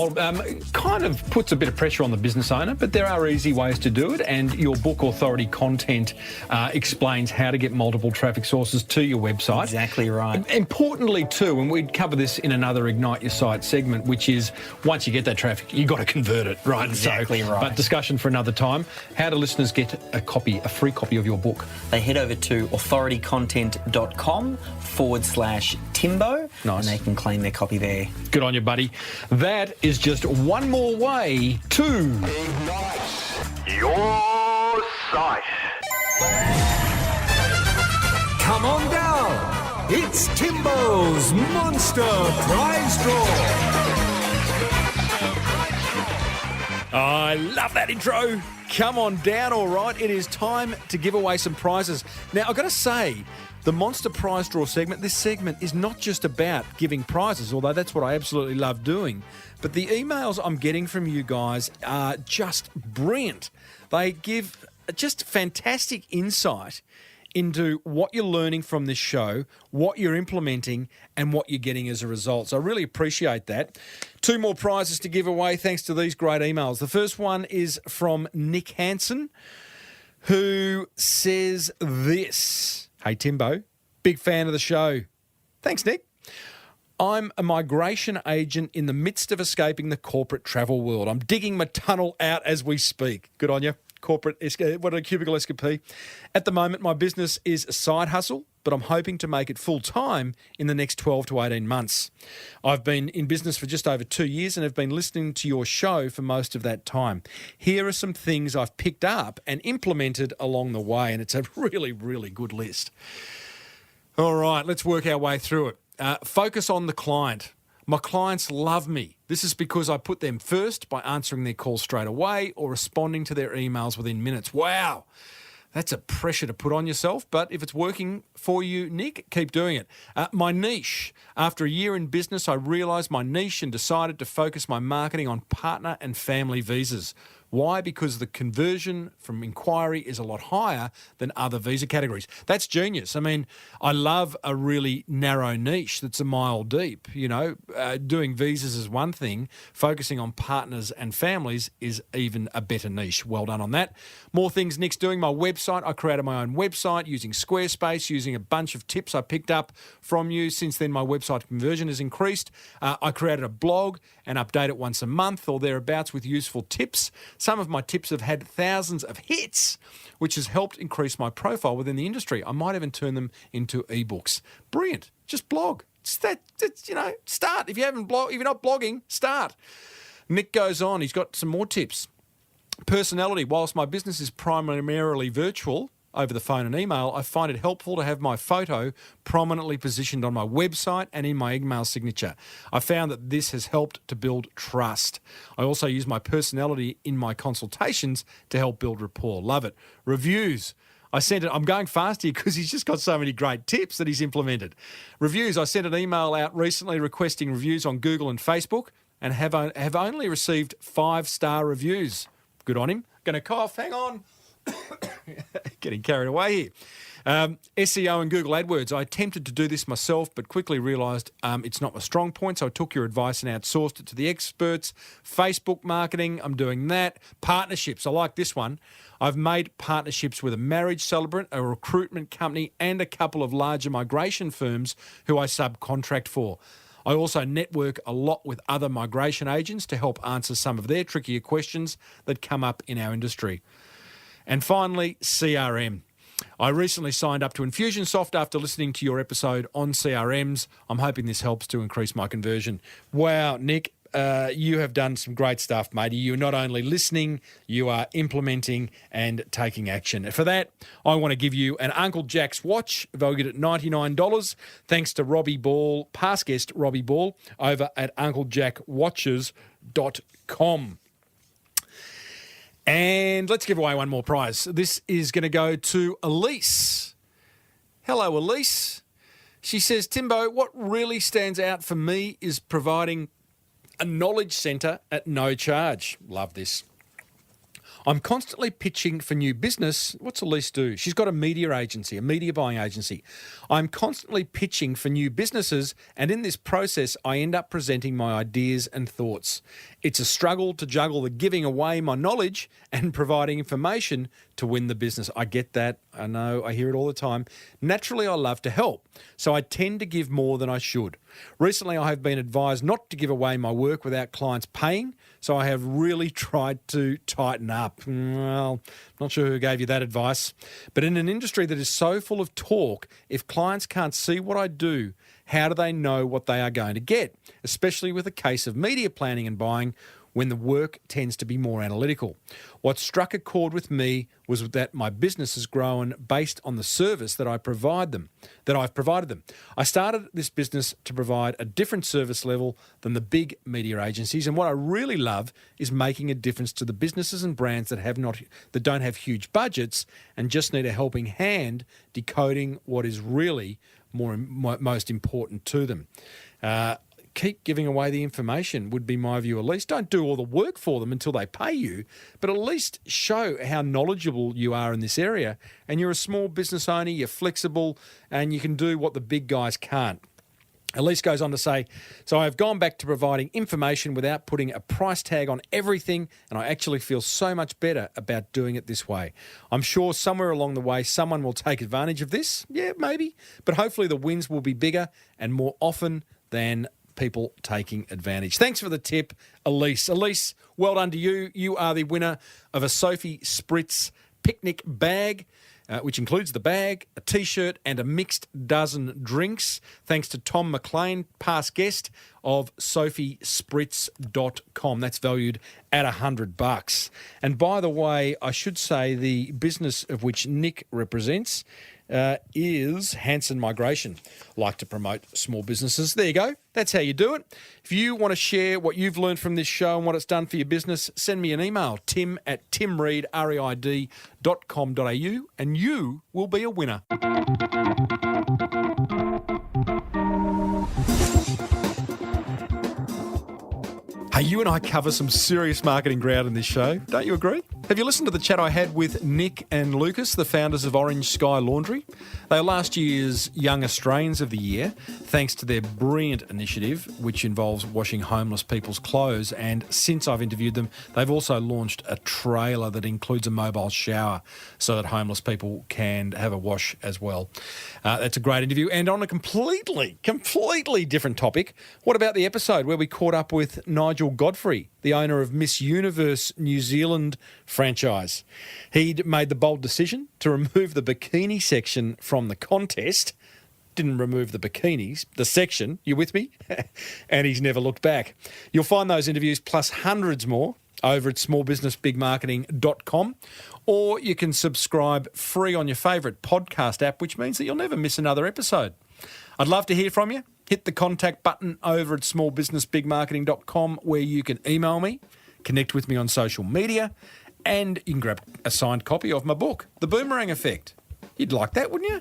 Kind of puts a bit of pressure on the business owner, but there are easy ways to do it. And your book authority content explains how to get multiple traffic sources to your website. Exactly right. Importantly, too, and we'd cover this in another Ignite Your Site segment, which is once you get that traffic, you've got to convert it, right? Exactly right. But discussion for another time. How do listeners get a free copy of your book? They head over to authoritycontent.com/Timbo. Nice. And they can claim their copy there. Good on you, buddy. That is just one more way to Ignite your site. Come on down. It's Timbo's Monster Prize Draw. I love that intro. Come on down, all right. It is time to give away some prizes. Now, I've got to say, the Monster Prize Draw segment, this segment is not just about giving prizes, although that's what I absolutely love doing. But the emails I'm getting from you guys are just brilliant. They give just fantastic insight into what you're learning from this show, what you're implementing, and what you're getting as a result. So I really appreciate that. 2 more prizes to give away thanks to these great emails. The first one is from Nick Hansen, who says this. Hey, Timbo, big fan of the show. Thanks, Nick. I'm a migration agent in the midst of escaping the corporate travel world. I'm digging my tunnel out as we speak. Good on you. Corporate, what a cubicle escapee. At the moment, my business is a side hustle, but I'm hoping to make it full-time in the next 12 to 18 months. I've been in business for just over 2 years and have been listening to your show for most of that time. Here are some things I've picked up and implemented along the way, and it's a really, really good list. All right, let's work our way through it. Focus on the client. My clients love me. This is because I put them first by answering their calls straight away or responding to their emails within minutes. Wow, that's a pressure to put on yourself, but if it's working for you, Nick, keep doing it. My niche. After a year in business, I realised my niche and decided to focus my marketing on partner and family visas. Why? Because the conversion from inquiry is a lot higher than other visa categories. That's genius. I mean, I love a really narrow niche that's a mile deep. You know, doing visas is one thing. Focusing on partners and families is even a better niche. Well done on that. More things Nick's doing. My website. I created my own website using Squarespace, using a bunch of tips I picked up from you. Since then, my website conversion has increased. I created a blog and update it once a month or thereabouts with useful tips. Some of my tips have had thousands of hits, which has helped increase my profile within the industry. I might even turn them into ebooks. Brilliant. Just blog. Start. If you haven't if you're not blogging, start. Nick goes on. He's got some more tips. Personality. Whilst my business is primarily virtual, over the phone and email, I find it helpful to have my photo prominently positioned on my website and in my email signature. I found that this has helped to build trust. I also use my personality in my consultations to help build rapport. Love it. Reviews. I'm going fast here because he's just got so many great tips that he's implemented. Reviews. I sent an email out recently requesting reviews on Google and Facebook and have only received 5-star reviews. Good on him. Going to cough. Hang on. Getting carried away here. SEO and Google AdWords. I attempted to do this myself, but quickly realised it's not my strong point, so I took your advice and outsourced it to the experts. Facebook marketing, I'm doing that. Partnerships, I like this one. I've made partnerships with a marriage celebrant, a recruitment company, and a couple of larger migration firms who I subcontract for. I also network a lot with other migration agents to help answer some of their trickier questions that come up in our industry. And finally, CRM. I recently signed up to Infusionsoft after listening to your episode on CRMs. I'm hoping this helps to increase my conversion. Wow, Nick, you have done some great stuff, matey. You're not only listening, you are implementing and taking action. For that, I want to give you an Uncle Jack's watch, valued at $99, thanks to Robbie Ball, past guest Robbie Ball, over at unclejackwatches.com. And let's give away one more prize. This is going to go to Elise. Hello, Elise. She says, Timbo, what really stands out for me is providing a knowledge centre at no charge. Love this. I'm constantly pitching for new business. What's Elise do? She's got a media agency, a media buying agency. I'm constantly pitching for new businesses, and in this process, I end up presenting my ideas and thoughts. It's a struggle to juggle the giving away my knowledge and providing information to win the business. I get that. I know. I hear it all the time. Naturally, I love to help, so I tend to give more than I should. Recently, I have been advised not to give away my work without clients paying, so I have really tried to tighten up. Well, not sure who gave you that advice. But in an industry that is so full of talk, if clients can't see what I do, how do they know what they are going to get? Especially with a case of media planning and buying, when the work tends to be more analytical. What struck a chord with me was that my business has grown based on the service that I've provided them. I started this business to provide a different service level than the big media agencies, and what I really love is making a difference to the businesses and brands that don't have huge budgets and just need a helping hand decoding what is really most important to them. Keep giving away the information would be my view. At least don't do all the work for them until they pay you, but at least show how knowledgeable you are in this area. And you're a small business owner, you're flexible, and you can do what the big guys can't. Elise goes on to say, so I've gone back to providing information without putting a price tag on everything, and I actually feel so much better about doing it this way. I'm sure somewhere along the way someone will take advantage of this. Yeah, maybe. But hopefully the wins will be bigger and more often than people taking advantage. Thanks for the tip, Elise. Elise, well done to you. You are the winner of a Sophie Spritz picnic bag, which includes the bag, a T-shirt and a mixed dozen drinks, thanks to Tom McLean, past guest of sophiespritz.com. That's valued at $100. And by the way, I should say the business of which Nick represents is Hanson Migration. Like to promote small businesses. There you go. That's how you do it. If you want to share what you've learned from this show and what it's done for your business, send me an email, tim@timreid.com.au, and you will be a winner. Hey, you and I cover some serious marketing ground in this show. Don't you agree? Have you listened to the chat I had with Nick and Lucas, the founders of Orange Sky Laundry? They are last year's Young Australians of the Year, thanks to their brilliant initiative, which involves washing homeless people's clothes. And since I've interviewed them, they've also launched a trailer that includes a mobile shower so that homeless people can have a wash as well. That's a great interview. And on a completely different topic, what about the episode where we caught up with Nigel Godfrey, the owner of Miss Universe New Zealand franchise? He'd made the bold decision to remove the bikini section from the contest. Didn't remove the bikinis, the section. You with me? And he's never looked back. You'll find those interviews plus hundreds more over at smallbusinessbigmarketing.com, or you can subscribe free on your favourite podcast app, which means that you'll never miss another episode. I'd love to hear from you. Hit the contact button over at smallbusinessbigmarketing.com, where you can email me, connect with me on social media, and you can grab a signed copy of my book, The Boomerang Effect. You'd like that, wouldn't you?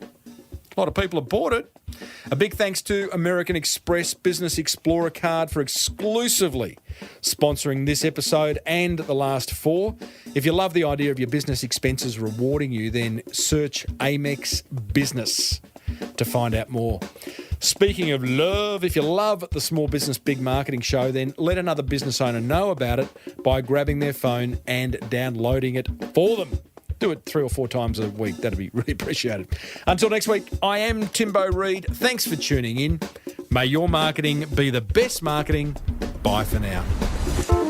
A lot of people have bought it. A big thanks to American Express Business Explorer card for exclusively sponsoring this episode and the last 4. If you love the idea of your business expenses rewarding you, then search Amex Business to find out more. Speaking of love, if you love the Small Business Big Marketing Show, then let another business owner know about it by grabbing their phone and downloading it for them. Do it 3 or 4 times a week. That'd be really appreciated. Until next week, I am Timbo Reid. Thanks for tuning in. May your marketing be the best marketing. Bye for now.